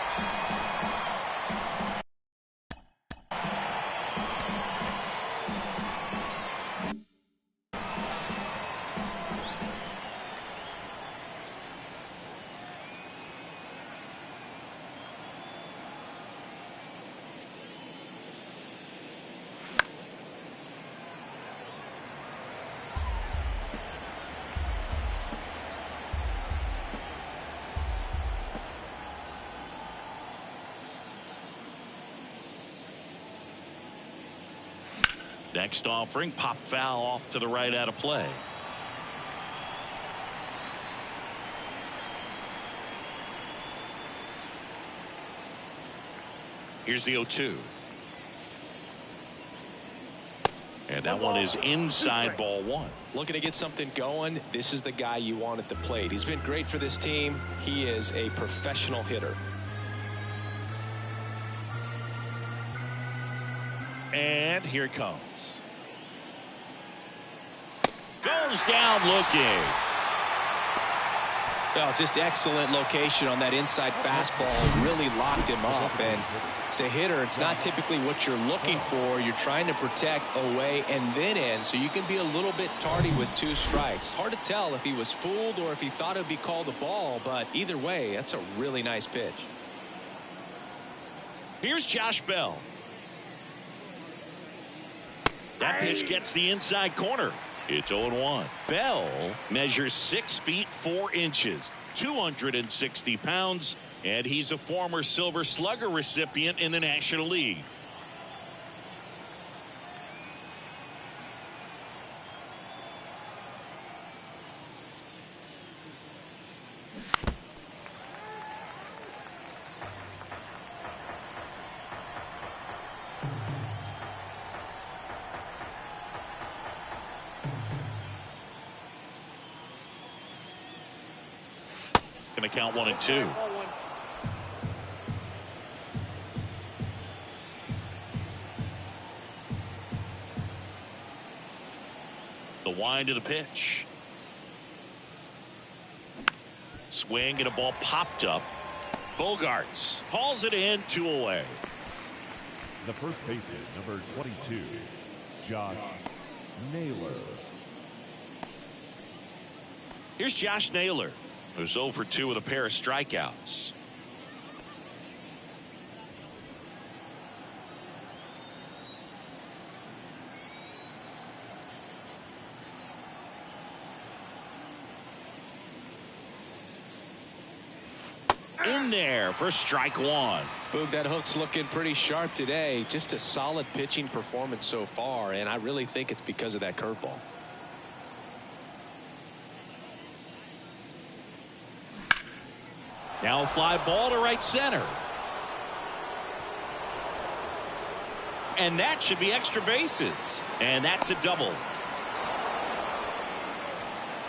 Next offering, pop foul off to the right out of play. Here's the 0-2. And that one is inside ball 1. Looking to get something going. This is the guy you want at the plate. He's been great for this team. He is a professional hitter. And here it comes. Goes down looking. Well, just excellent location on that inside fastball. Really locked him up. And as a hitter, it's not typically what you're looking for. You're trying to protect away and then in, so you can be a little bit tardy with 2 strikes. Hard to tell if he was fooled or if he thought it would be called a ball, but either way, that's a really nice pitch. Here's Josh Bell. That pitch gets the inside corner. It's 0-1. Bell measures 6 feet 4 inches, 260 pounds, and he's a former Silver Slugger recipient in the National League. Going to count 1-2. The wind of the pitch. Swing and a ball popped up. Bogarts hauls it in, 2 away. The first baseman, number 22, Josh Naylor. Here's Josh Naylor, who's 0 for 2 with a pair of strikeouts. In there for strike 1. Boog, that hook's looking pretty sharp today. Just a solid pitching performance so far, and I really think it's because of that curveball. Now a fly ball to right center. And that should be extra bases. And that's a double.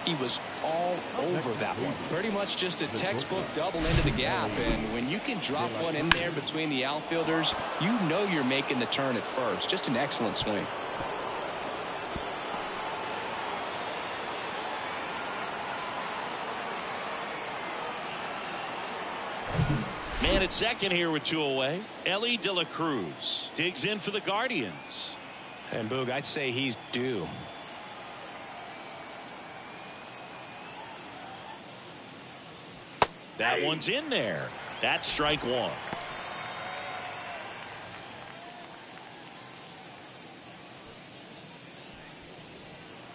He was all over that one. Pretty much just a textbook double into the gap. And when you can drop one in there between the outfielders, you know you're making the turn at first. Just an excellent swing. Man at second here with 2 away. Ellie De La Cruz digs in for the Guardians. And Boog, I'd say he's due. That one's in there. That's strike 1.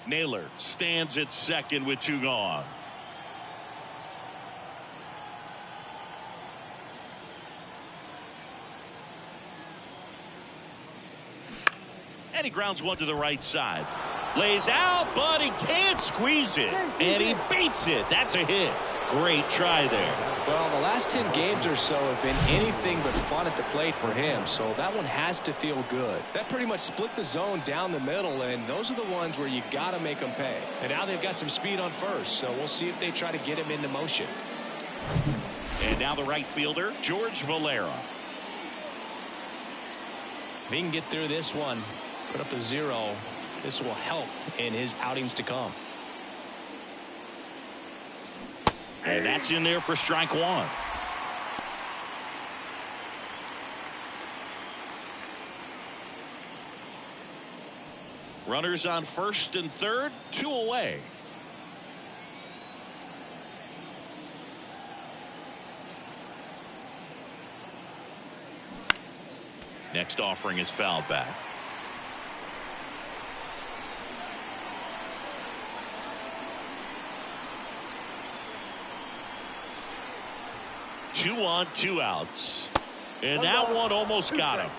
Naylor stands at second with 2 gone. And he grounds one to the right side. Lays out, but he can't squeeze it. And he beats it. That's a hit. Great try there. Well, the last 10 games or so have been anything but fun at the plate for him, so that one has to feel good. That pretty much split the zone down the middle, and those are the ones where you got to make them pay. And now they've got some speed on first, so we'll see if they try to get him into motion. And now the right fielder, George Valera. If he can get through this one, put up a 0, this will help in his outings to come. And that's in there for strike 1. Runners on first and third, 2 away. Next offering is fouled back. Two on, 2 outs. And that one almost got him.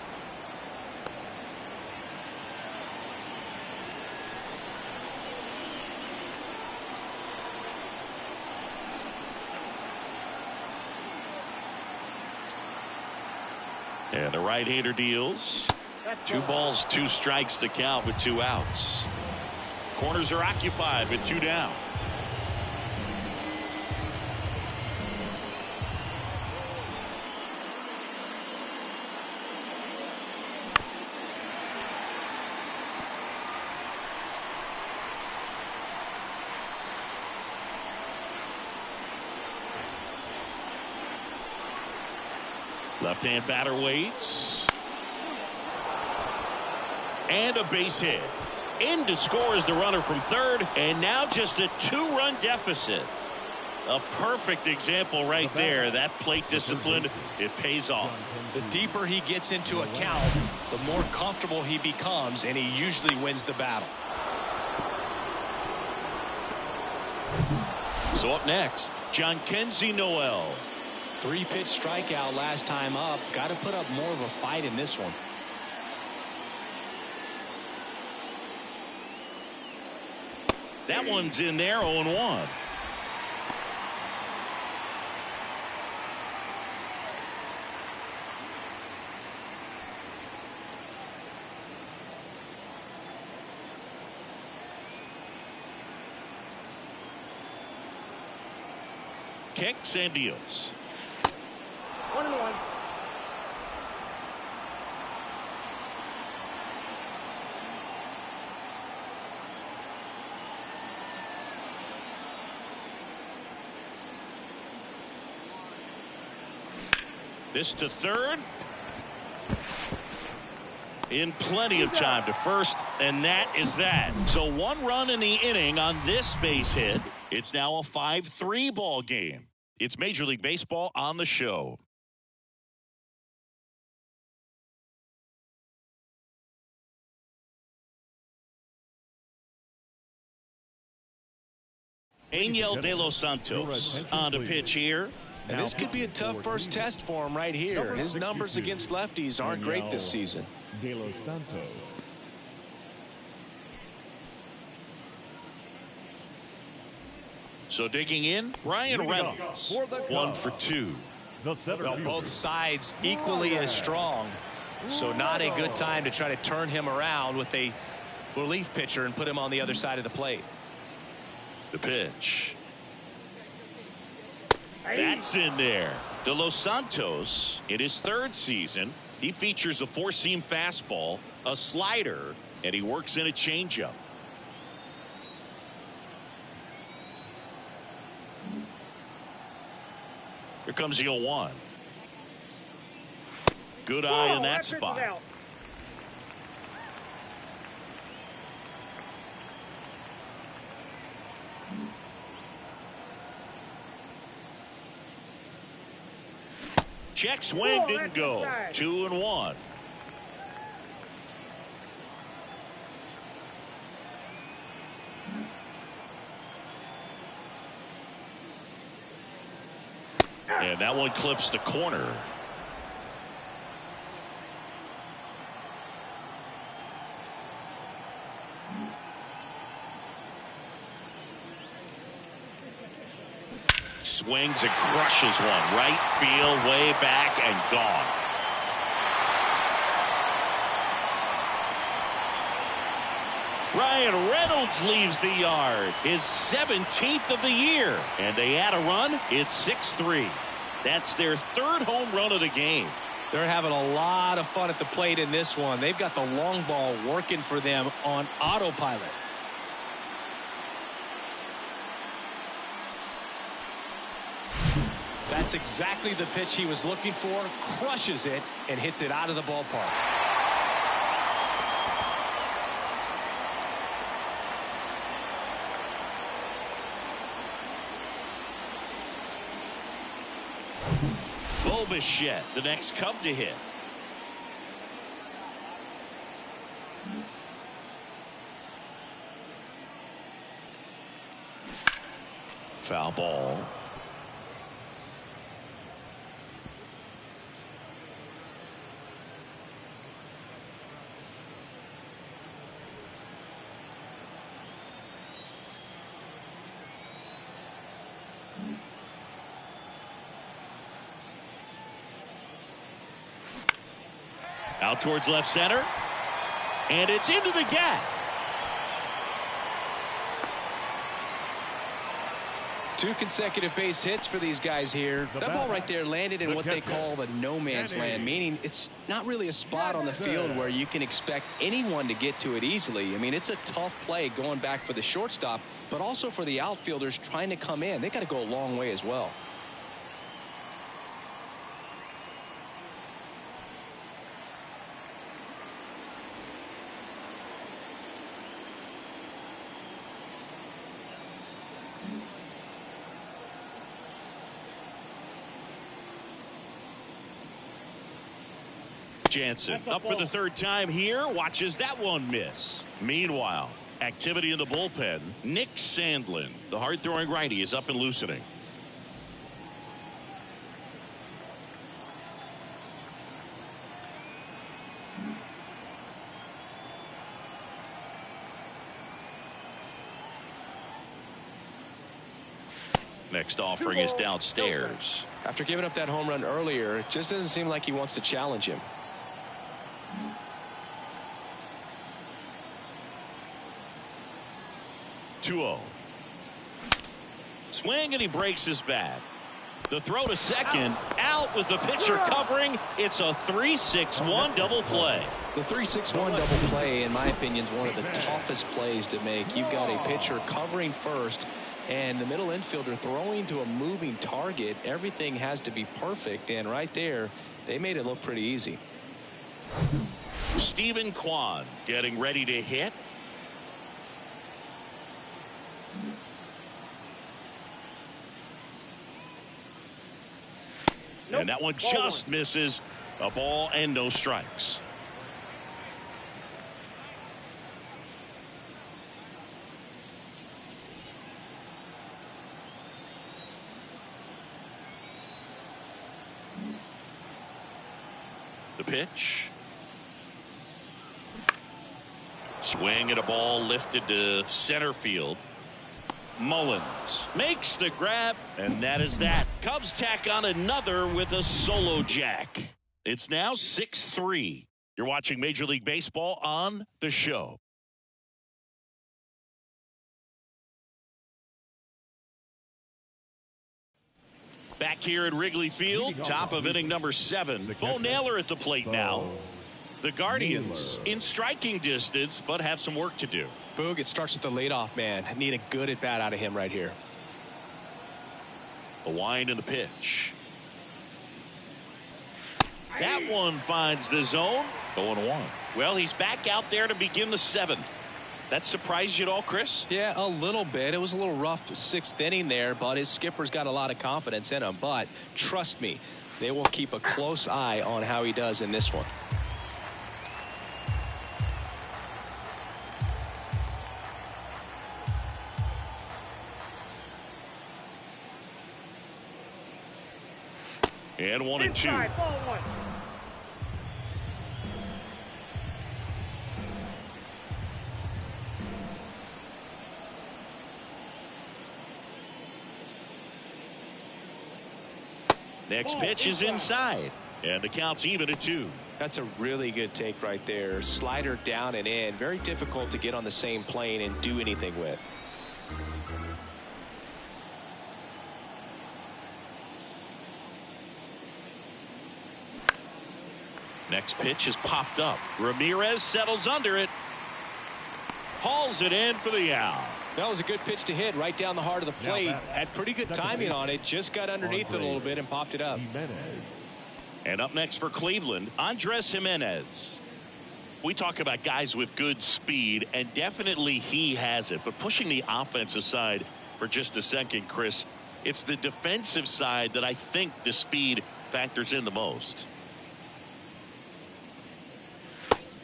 And the right-hander deals. 2 balls, 2 strikes to count with 2 outs. Corners are occupied with 2 down. Left-hand batter waits. And a base hit. In to score is the runner from third, and now just a 2-run deficit. A perfect example right there. That plate discipline, it pays off. The deeper he gets into a count, the more comfortable he becomes, and he usually wins the battle. So up next, Jhonkensy Noel. 3-pitch strikeout last time up. Got to put up more of a fight in this one. That one's in there, 0-1. Kicks and deals. 1-1. This to third. In plenty of time to first, and that is that. So 1 run in the inning on this base hit. It's now a 5-3 ball game. It's Major League Baseball on the show. Angel De Los Santos on the pitch here. And this could be a tough first test for him right here. His numbers against lefties aren't great this season. De Los Santos. So digging in, Brian Reynolds, 1 for 2. The center Well, fielder. both sides equally as strong. So not a good time to try to turn him around with a relief pitcher and put him on the other side of the plate. The pitch. That's in there. De Los Santos, in his 3rd season, he features a 4-seam fastball, a slider, and he works in a changeup. Here comes the 0-1. Good eye in that spot. Check swing, didn't go. 2-1. And that one clips the corner. Swings and crushes one. Right field, way back, and gone. Brian Reynolds leaves the yard. His 17th of the year. And they add a run. It's 6-3. That's their 3rd home run of the game. They're having a lot of fun at the plate in this one. They've got the long ball working for them on autopilot. That's exactly the pitch he was looking for. Crushes it and hits it out of the ballpark. Bichette, the next Cub to hit. Foul ball. Out towards left center. And it's into the gap. Two consecutive base hits for these guys here. That ball right there landed in what they call the no man's land, meaning it's not really a spot on the field where you can expect anyone to get to it easily. I mean, it's a tough play going back for the shortstop, but also for the outfielders trying to come in. They got to go a long way as well. Jansen up for the third time here. Watches that one miss. Meanwhile, activity in the bullpen. Nick Sandlin, the hard-throwing righty, is up and loosening. Next offering is downstairs. After giving up that home run earlier, it just doesn't seem like he wants to challenge him. Swing, and he breaks his bat. The throw to second, out with the pitcher covering. It's a 3-6-1 double play. The 3-6-1 double play, in my opinion, is one of the toughest plays to make. You've got a pitcher covering first, and the middle infielder throwing to a moving target. Everything has to be perfect, and right there, they made it look pretty easy. Stephen Kwan getting ready to hit. And that one just misses. A ball and no strikes. The pitch. Swing and a ball lifted to center field. Mullins makes the grab, and that is that. Cubs tack on another with a solo jack. It's now 6-3. You're watching Major League Baseball on The Show. Back here at Wrigley Field, top of inning number 7. Bo Naylor at the plate now. The Guardians in striking distance, but have some work to do. Boog, it starts with the leadoff man. I need a good at bat out of him right here. The wind and the pitch. That one finds the zone. 0-1. Well, he's back out there to begin the 7th. That surprised you at all, Chris? Yeah, a little bit. It was a little rough 6th inning there, but his skipper's got a lot of confidence in him. But trust me, they will keep a close eye on how he does in this one. And 1-2. Next pitch is inside, and the count's even at 2. That's a really good take right there. Slider down and in. Very difficult to get on the same plane and do anything with. Next pitch is popped up. Ramirez settles under it. Hauls it in for the out. That was a good pitch to hit right down the heart of the plate. Had pretty good timing on it. Just got underneath it a little bit and popped it up. And up next for Cleveland, Andres Jimenez. We talk about guys with good speed, and definitely he has it. But pushing the offense aside for just a second, Chris, it's the defensive side that I think the speed factors in the most.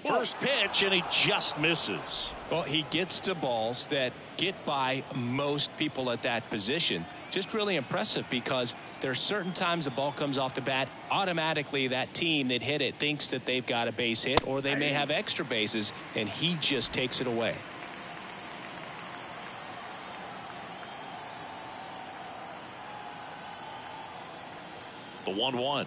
First pitch, and he just misses. Well, he gets to balls that get by most people at that position. Just really impressive, because there are certain times the ball comes off the bat, automatically that team that hit it thinks that they've got a base hit, or they may have extra bases, and he just takes it away. The 1-1.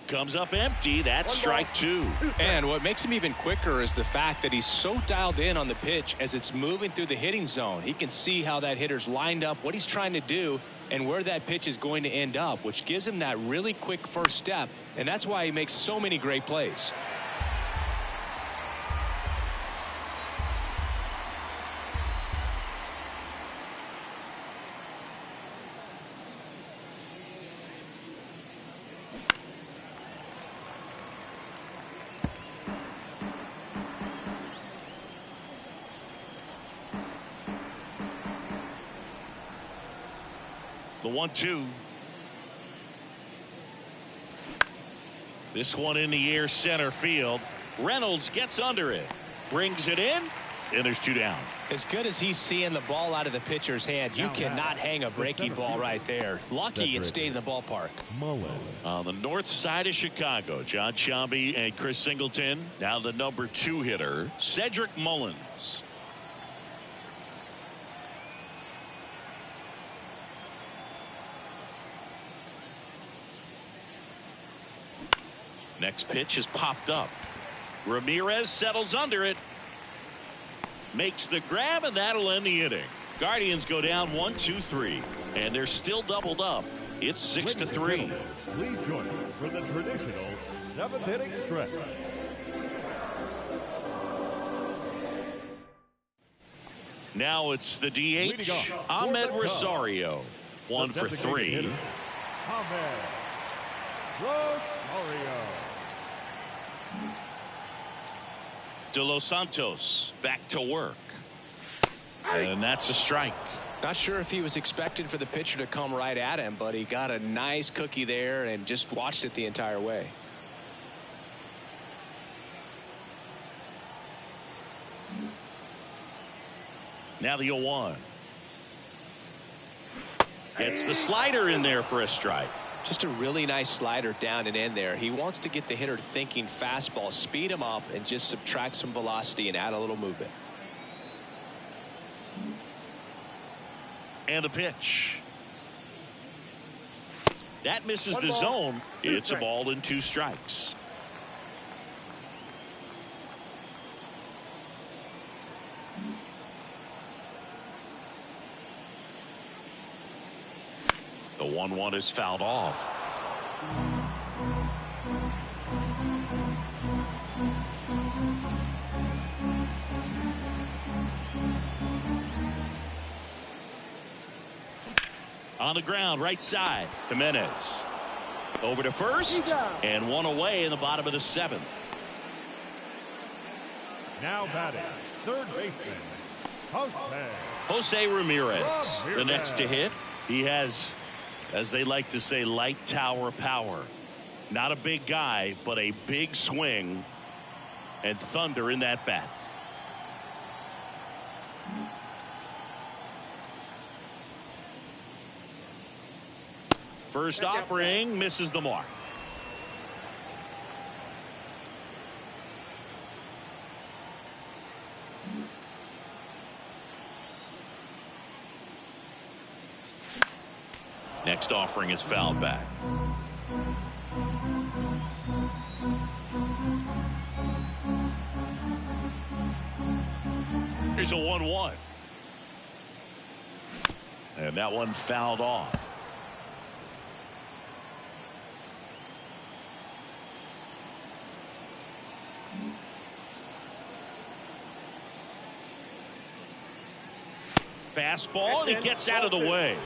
Comes up empty. That's strike 2. And what makes him even quicker is the fact that he's so dialed in on the pitch as it's moving through the hitting zone. He can see how that hitter's lined up, what he's trying to do, and where that pitch is going to end up, which gives him that really quick first step, and that's why he makes so many great plays. The 1-2. This one in the air center field. Reynolds gets under it, brings it in, and there's 2 down. As good as he's seeing the ball out of the pitcher's hand, you cannot hang a breaking ball right there. Lucky it stayed in the ballpark. On the north side of Chicago, John Sciambi and Chris Singleton. Now the number 2 hitter, Cedric Mullins. Next pitch is popped up. Ramirez settles under it. Makes the grab, and that'll end the inning. Guardians go down 1-2-3, and they're still doubled up. It's 6-3. Please join us for the traditional 7th inning stretch. Now it's the DH, Ahmed Rosario. 1 for 3. Ahmed Rosario. De Los Santos back to work. And that's a strike. Not sure if he was expecting for the pitcher to come right at him, but he got a nice cookie there and just watched it the entire way. Now the 0-1. Gets the slider in there for a strike. Just a really nice slider down and in there. He wants to get the hitter thinking fastball, speed him up, and just subtract some velocity and add a little movement. And the pitch. That misses the zone. It's a ball and 2 strikes. The 1-1 is fouled off. On the ground, right side, Jimenez. Over to first, and 1 away in the bottom of the 7th. Now batting, third baseman, Jose Ramirez, the next to hit. He has, as they like to say, light tower power. Not a big guy, but a big swing and thunder in that bat. First offering misses the mark. Next offering is fouled back. Here's a 1-1. And that one fouled off. Fastball, and he gets out of the way.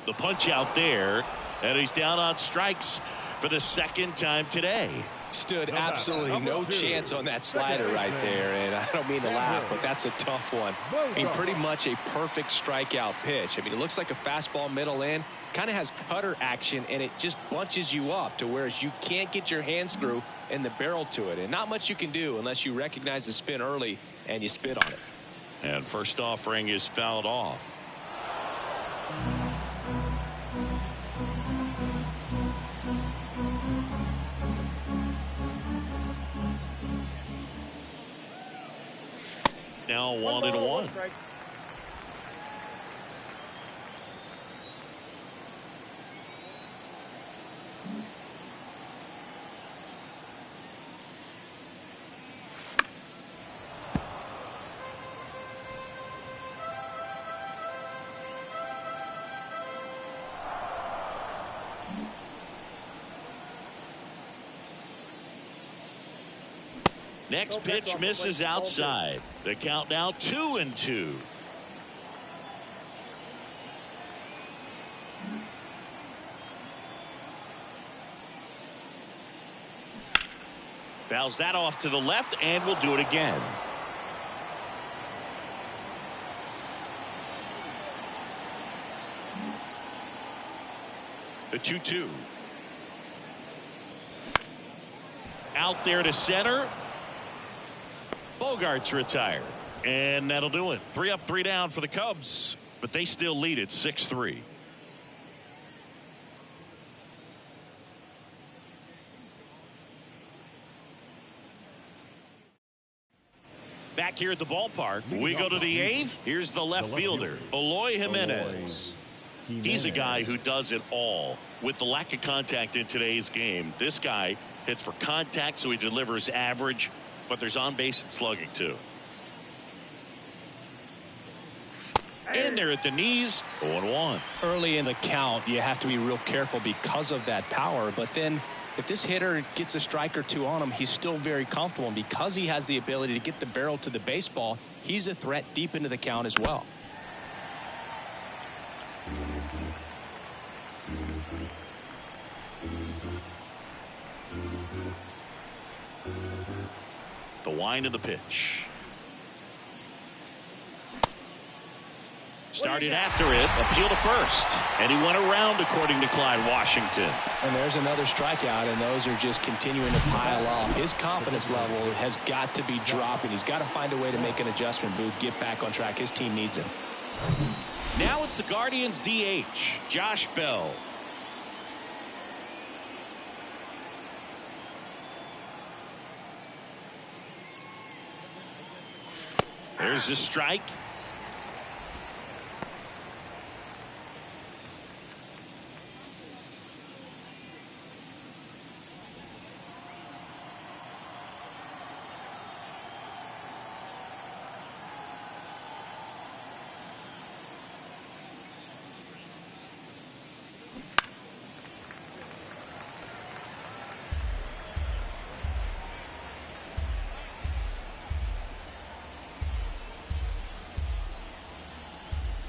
The punch out there, and he's down on strikes for the 2nd time today. Stood absolutely no chance on that slider right there, and I don't mean to laugh, but that's a tough one. I mean, pretty much a perfect strikeout pitch. I mean, it looks like a fastball middle in, kind of has cutter action, and it just bunches you up to whereas you can't get your hands through and the barrel to it, and not much you can do unless you recognize the spin early and you spit on it. And first offering is fouled off. Now 1-1. Next pitch misses outside. The count now 2-2. Fouls that off to the left, and we'll do it again. The 2-2. Out there to center. Bogart's retired. And that'll do it. 3 up, 3 down for the Cubs. But they still lead it 6-3. Back here at the ballpark, we go to the 8th. Here's the left fielder, Eloy Jimenez. He's a guy who does it all. With the lack of contact in today's game, this guy hits for contact, so he delivers average, but there's on-base and slugging, too. In there at the knees, 0-1. Early in the count, you have to be real careful because of that power, but then if this hitter gets a strike or two on him, he's still very comfortable. And because he has the ability to get the barrel to the baseball, he's a threat deep into the count as well. The wind of the pitch. Started after it, appeal to first. And he went around, according to Clyde Washington. And there's another strikeout, and those are just continuing to pile up. His confidence level has got to be dropping. He's got to find a way to make an adjustment, Booth, get back on track. His team needs him. Now it's the Guardians DH, Josh Bell. There's the strike.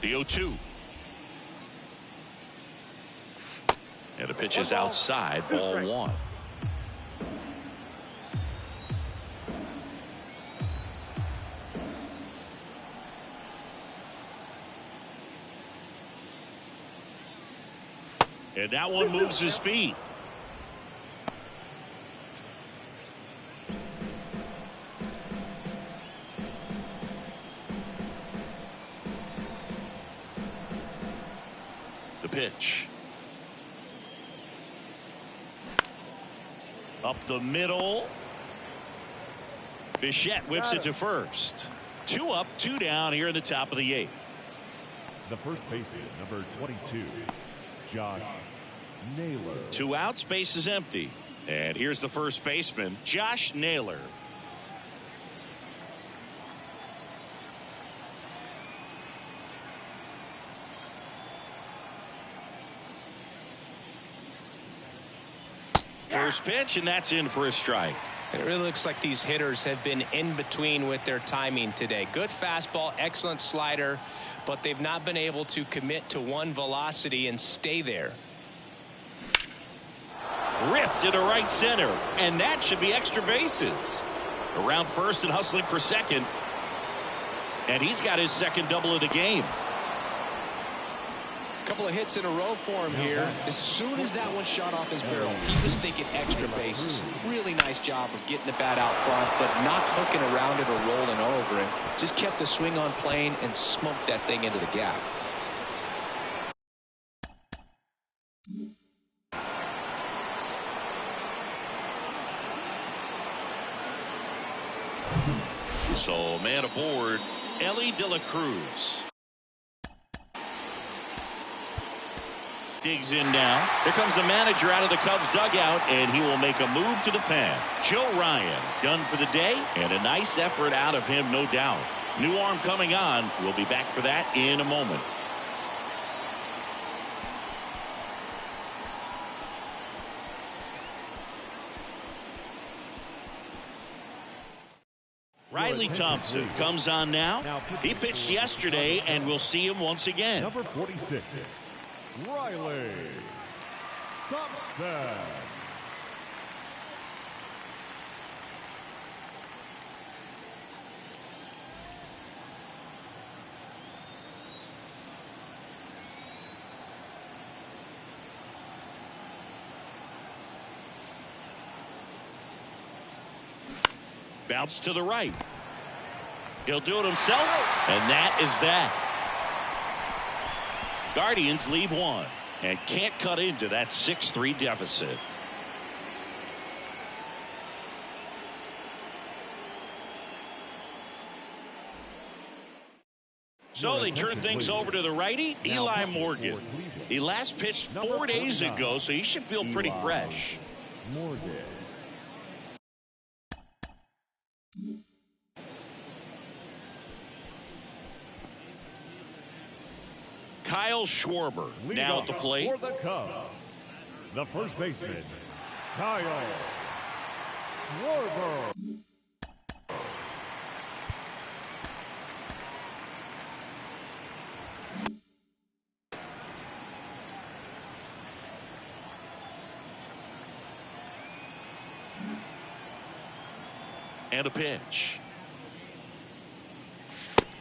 The 0-2. And the pitch is outside, ball 1. And that one moves his feet. Pitch. Up the middle. Bichette whips it to first. 2 up, 2 down here in the top of the 8th. The first baseman, number 22, Josh Naylor. 2 outs, base is empty. And here's the first baseman, Josh Naylor. First pitch, and that's in for a strike. It really looks like these hitters have been in between with their timing today. Good fastball, excellent slider, but they've not been able to commit to one velocity and stay there. Ripped into right center, and that should be extra bases. Around first and hustling for second, and he's got his second double of the game. Couple of hits in a row for him here. As soon as that one shot off his barrel, he was thinking extra bases. Really nice job of getting the bat out front, but not hooking around it or rolling over it. Just kept the swing on plane and smoked that thing into the gap. So man aboard, Ellie De La Cruz. Digs in now. Here comes the manager out of the Cubs dugout, and he will make a move to the pen. Joe Ryan done for the day, and a nice effort out of him, no doubt. New arm coming on. We'll be back for that in a moment. Riley Thompson comes on now. He pitched yesterday, and we'll see him once again. Number 46, Riley Thompson. Bounce to the right. He'll do it himself, and that is that. Guardians lead one and can't cut into that 6-3 deficit. So they turn things over to the righty, Eli Morgan. He last pitched 4 days ago, so he should feel pretty fresh. Morgan. Kyle Schwarber now at the plate. For the Cubs, the first baseman, Kyle Schwarber. And a pitch.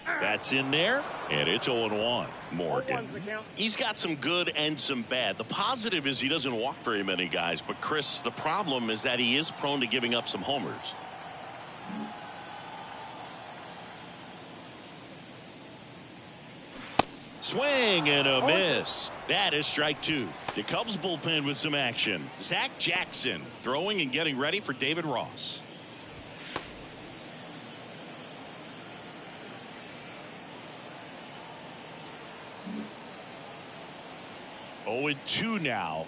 That's in there, and it's 0-1. Morgan. He's got some good and some bad. The positive is he doesn't walk very many guys, but Chris, the problem is that he is prone to giving up some homers. Swing and a miss. That is strike two. The Cubs bullpen with some action. Zach Jackson throwing and getting ready for David Ross. Oh, 0-2 now.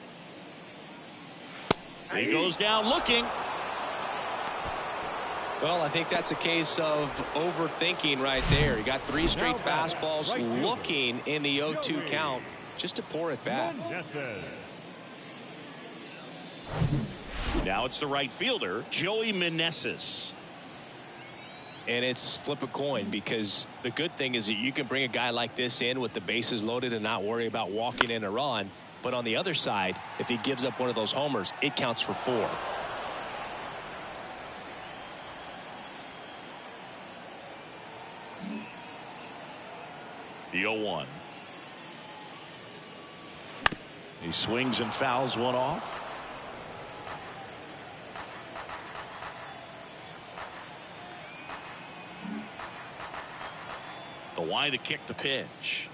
He goes down looking. Well, I think that's a case of overthinking right there. He got 3 straight fastballs looking in the 0-2 count just to pour it back. Now it's the right fielder, Joey Meneses. And it's flip a coin, because the good thing is that you can bring a guy like this in with the bases loaded and not worry about walking in a run. But on the other side, if he gives up one of those homers, it counts for 4. The 0-1. He swings and fouls one off. The wide to kick the pitch.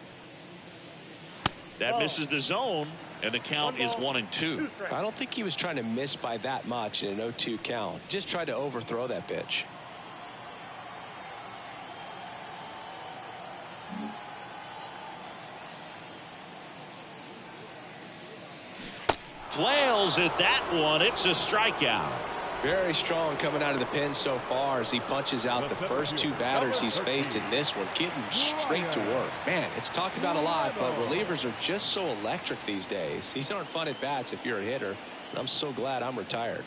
That misses the zone, and the count is 1-2. I don't think he was trying to miss by that much in an 0-2 count. Just tried to overthrow that pitch. Flails at that one. It's a strikeout. Very strong coming out of the pen so far as he punches out the first 2 batters he's faced in this one, getting straight to work. Man, it's talked about a lot, but relievers are just so electric these days. These aren't fun at bats if you're a hitter. I'm so glad I'm retired.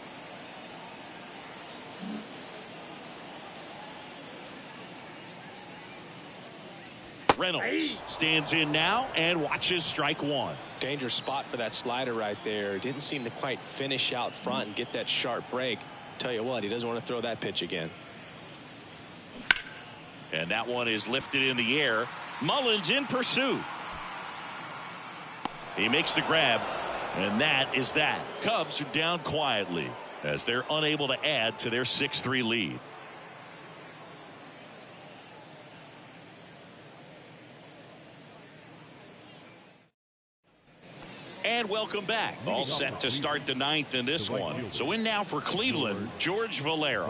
Reynolds stands in now and watches strike one. Dangerous spot for that slider right there. Didn't seem to quite finish out front and get that sharp break. Tell you what, he doesn't want to throw that pitch again. And that one is lifted in the air. Mullins in pursuit. He makes the grab, and that is that. Cubs are down quietly as they're unable to add to their 6-3 lead. And welcome back. All set to start the 9th in this one. So in now for Cleveland, George Valera.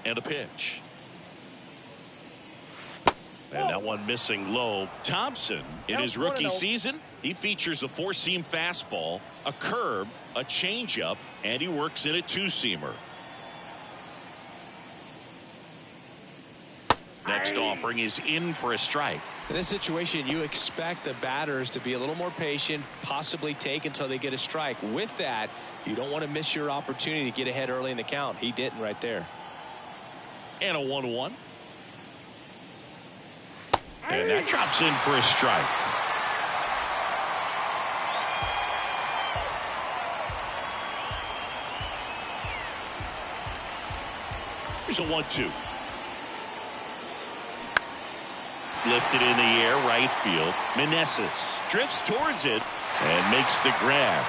And a pitch. And that one missing low. Thompson, in his rookie season, he features a 4-seam fastball, a curve, a changeup, and he works in a 2-seamer. Next offering is in for a strike. In this situation, you expect the batters to be a little more patient, possibly take until they get a strike. With that, you don't want to miss your opportunity to get ahead early in the count. He didn't right there. And a 1-1. And that drops in for a strike. Here's a 1-2. Lifted in the air, right field. Meneses drifts towards it and makes the grab.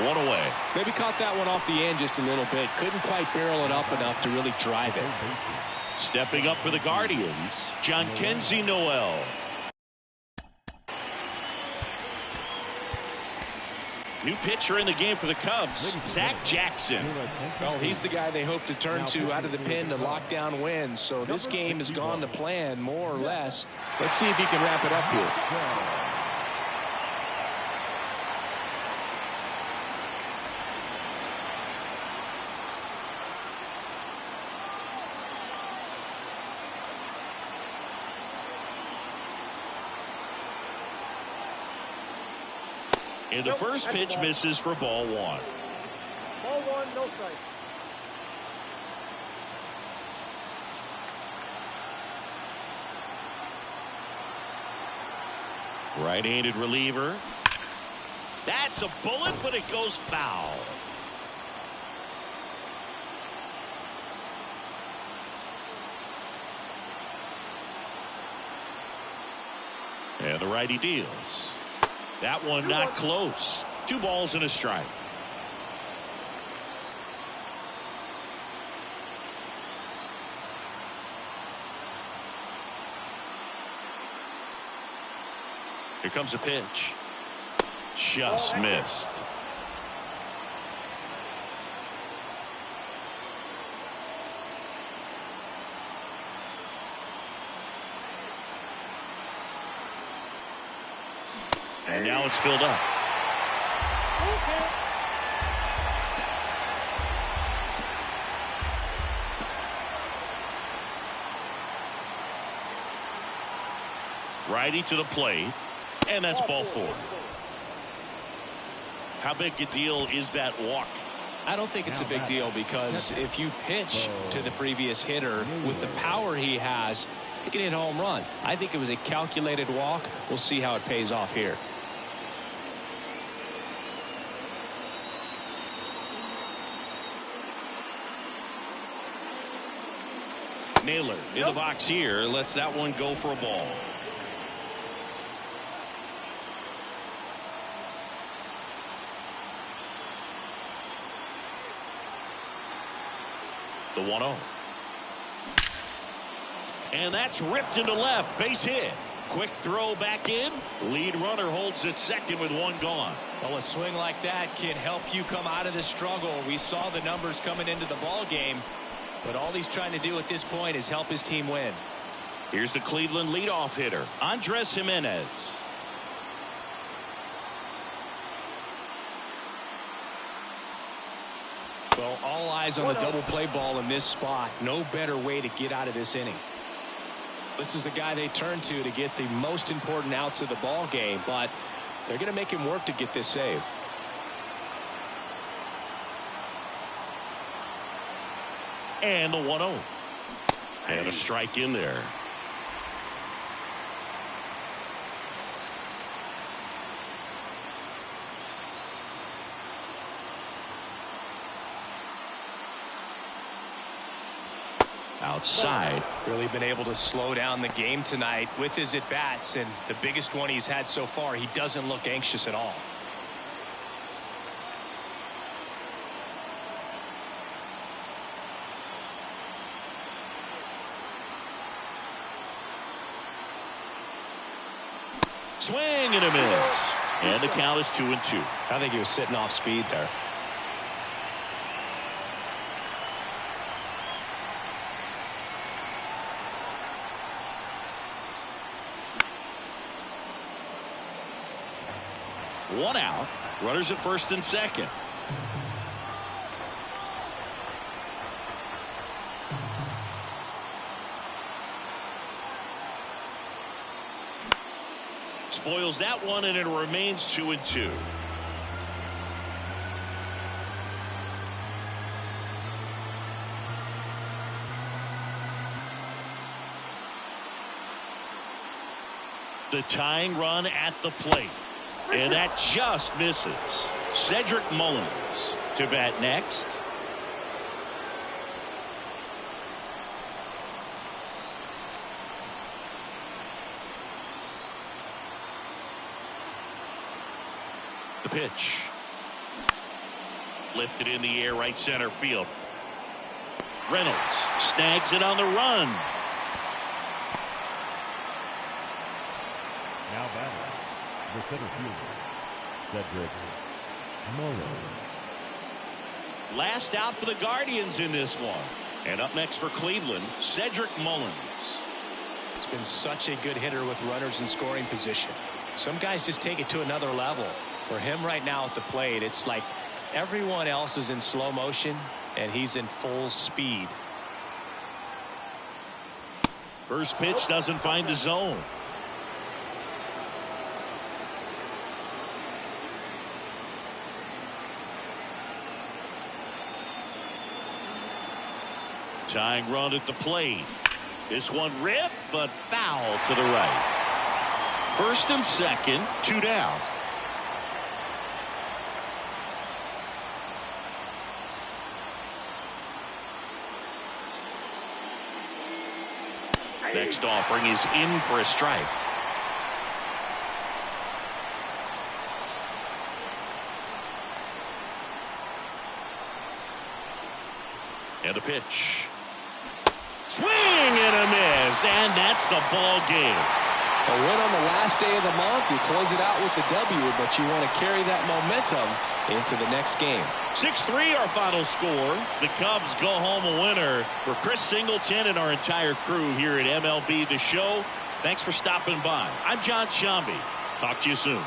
One away. Maybe caught that one off the end just a little bit. Couldn't quite barrel it up enough to really drive it. Stepping up for the Guardians, Jhonkensy Noel. New pitcher in the game for the Cubs, Zach Jackson. Well, he's the guy they hope to turn to out of the pen to lock down wins. So this game has gone to plan, more or less. Let's see if he can wrap it up here. And the first pitch misses for ball one. Ball one, no strike. Right-handed reliever. That's a bullet, but it goes foul. And the righty deals. That one not close. 2 balls and a strike. Here comes a pitch. Just missed. And now it's filled up. Righty to the plate. And that's ball 4. How big a deal is that walk? I don't think it's a big deal, because if you pitch to the previous hitter with the power he has, he can hit a home run. I think it was a calculated walk. We'll see how it pays off here. Naylor in the box here lets that one go for a ball. The 1-0. And that's ripped into left. Base hit. Quick throw back in. Lead runner holds at second with 1 gone. Well, a swing like that can help you come out of the struggle. We saw the numbers coming into the ball game, but all he's trying to do at this point is help his team win. Here's the Cleveland leadoff hitter, Andres Gimenez. Well, all eyes on the double play ball in this spot. No better way to get out of this inning. This is the guy they turn to get the most important outs of the ball game, but they're going to make him work to get this save. And the 1-0. And a strike in there. Outside. Really been able to slow down the game tonight with his at-bats, and the biggest one he's had so far, he doesn't look anxious at all. Swing and a miss. And the count is 2-2. I think he was sitting off speed there. One out. Runners at first and second. Spoils that one, and it remains 2-2. The tying run at the plate. And that just misses. Cedric Mullins to bat next. The pitch. Lifted in the air, right center field. Reynolds snags it on the run. Now batting, the center fielder, Cedric Mullins. Last out for the Guardians in this one. And up next for Cleveland, Cedric Mullins. It's been such a good hitter with runners in scoring position. Some guys just take it to another level. For him right now at the plate, it's like everyone else is in slow motion and he's in full speed. First pitch doesn't find the zone. Tying run at the plate. This one ripped, but foul to the right. First and second, 2 down. Next offering is in for a strike. And a pitch. Swing and a miss, and that's the ball game. A win on the last day of the month. You close it out with the W, but you want to carry that momentum into the next game. 6-3 our final score. The Cubs go home a winner. For Chris Singleton and our entire crew here at MLB The Show, thanks for stopping by. I'm John Shambi. Talk to you soon.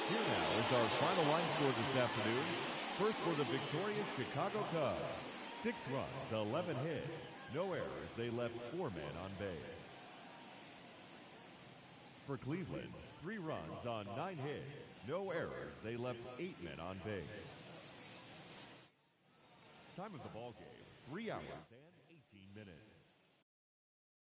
Here now is our final line score this afternoon. First for the victorious Chicago Cubs. 6 runs, 11 hits, no errors. They left 4 men on base. For Cleveland, 3 runs on 9 hits, no errors. They left 8 men on base. Time of the ball game, 3 hours and 18 minutes.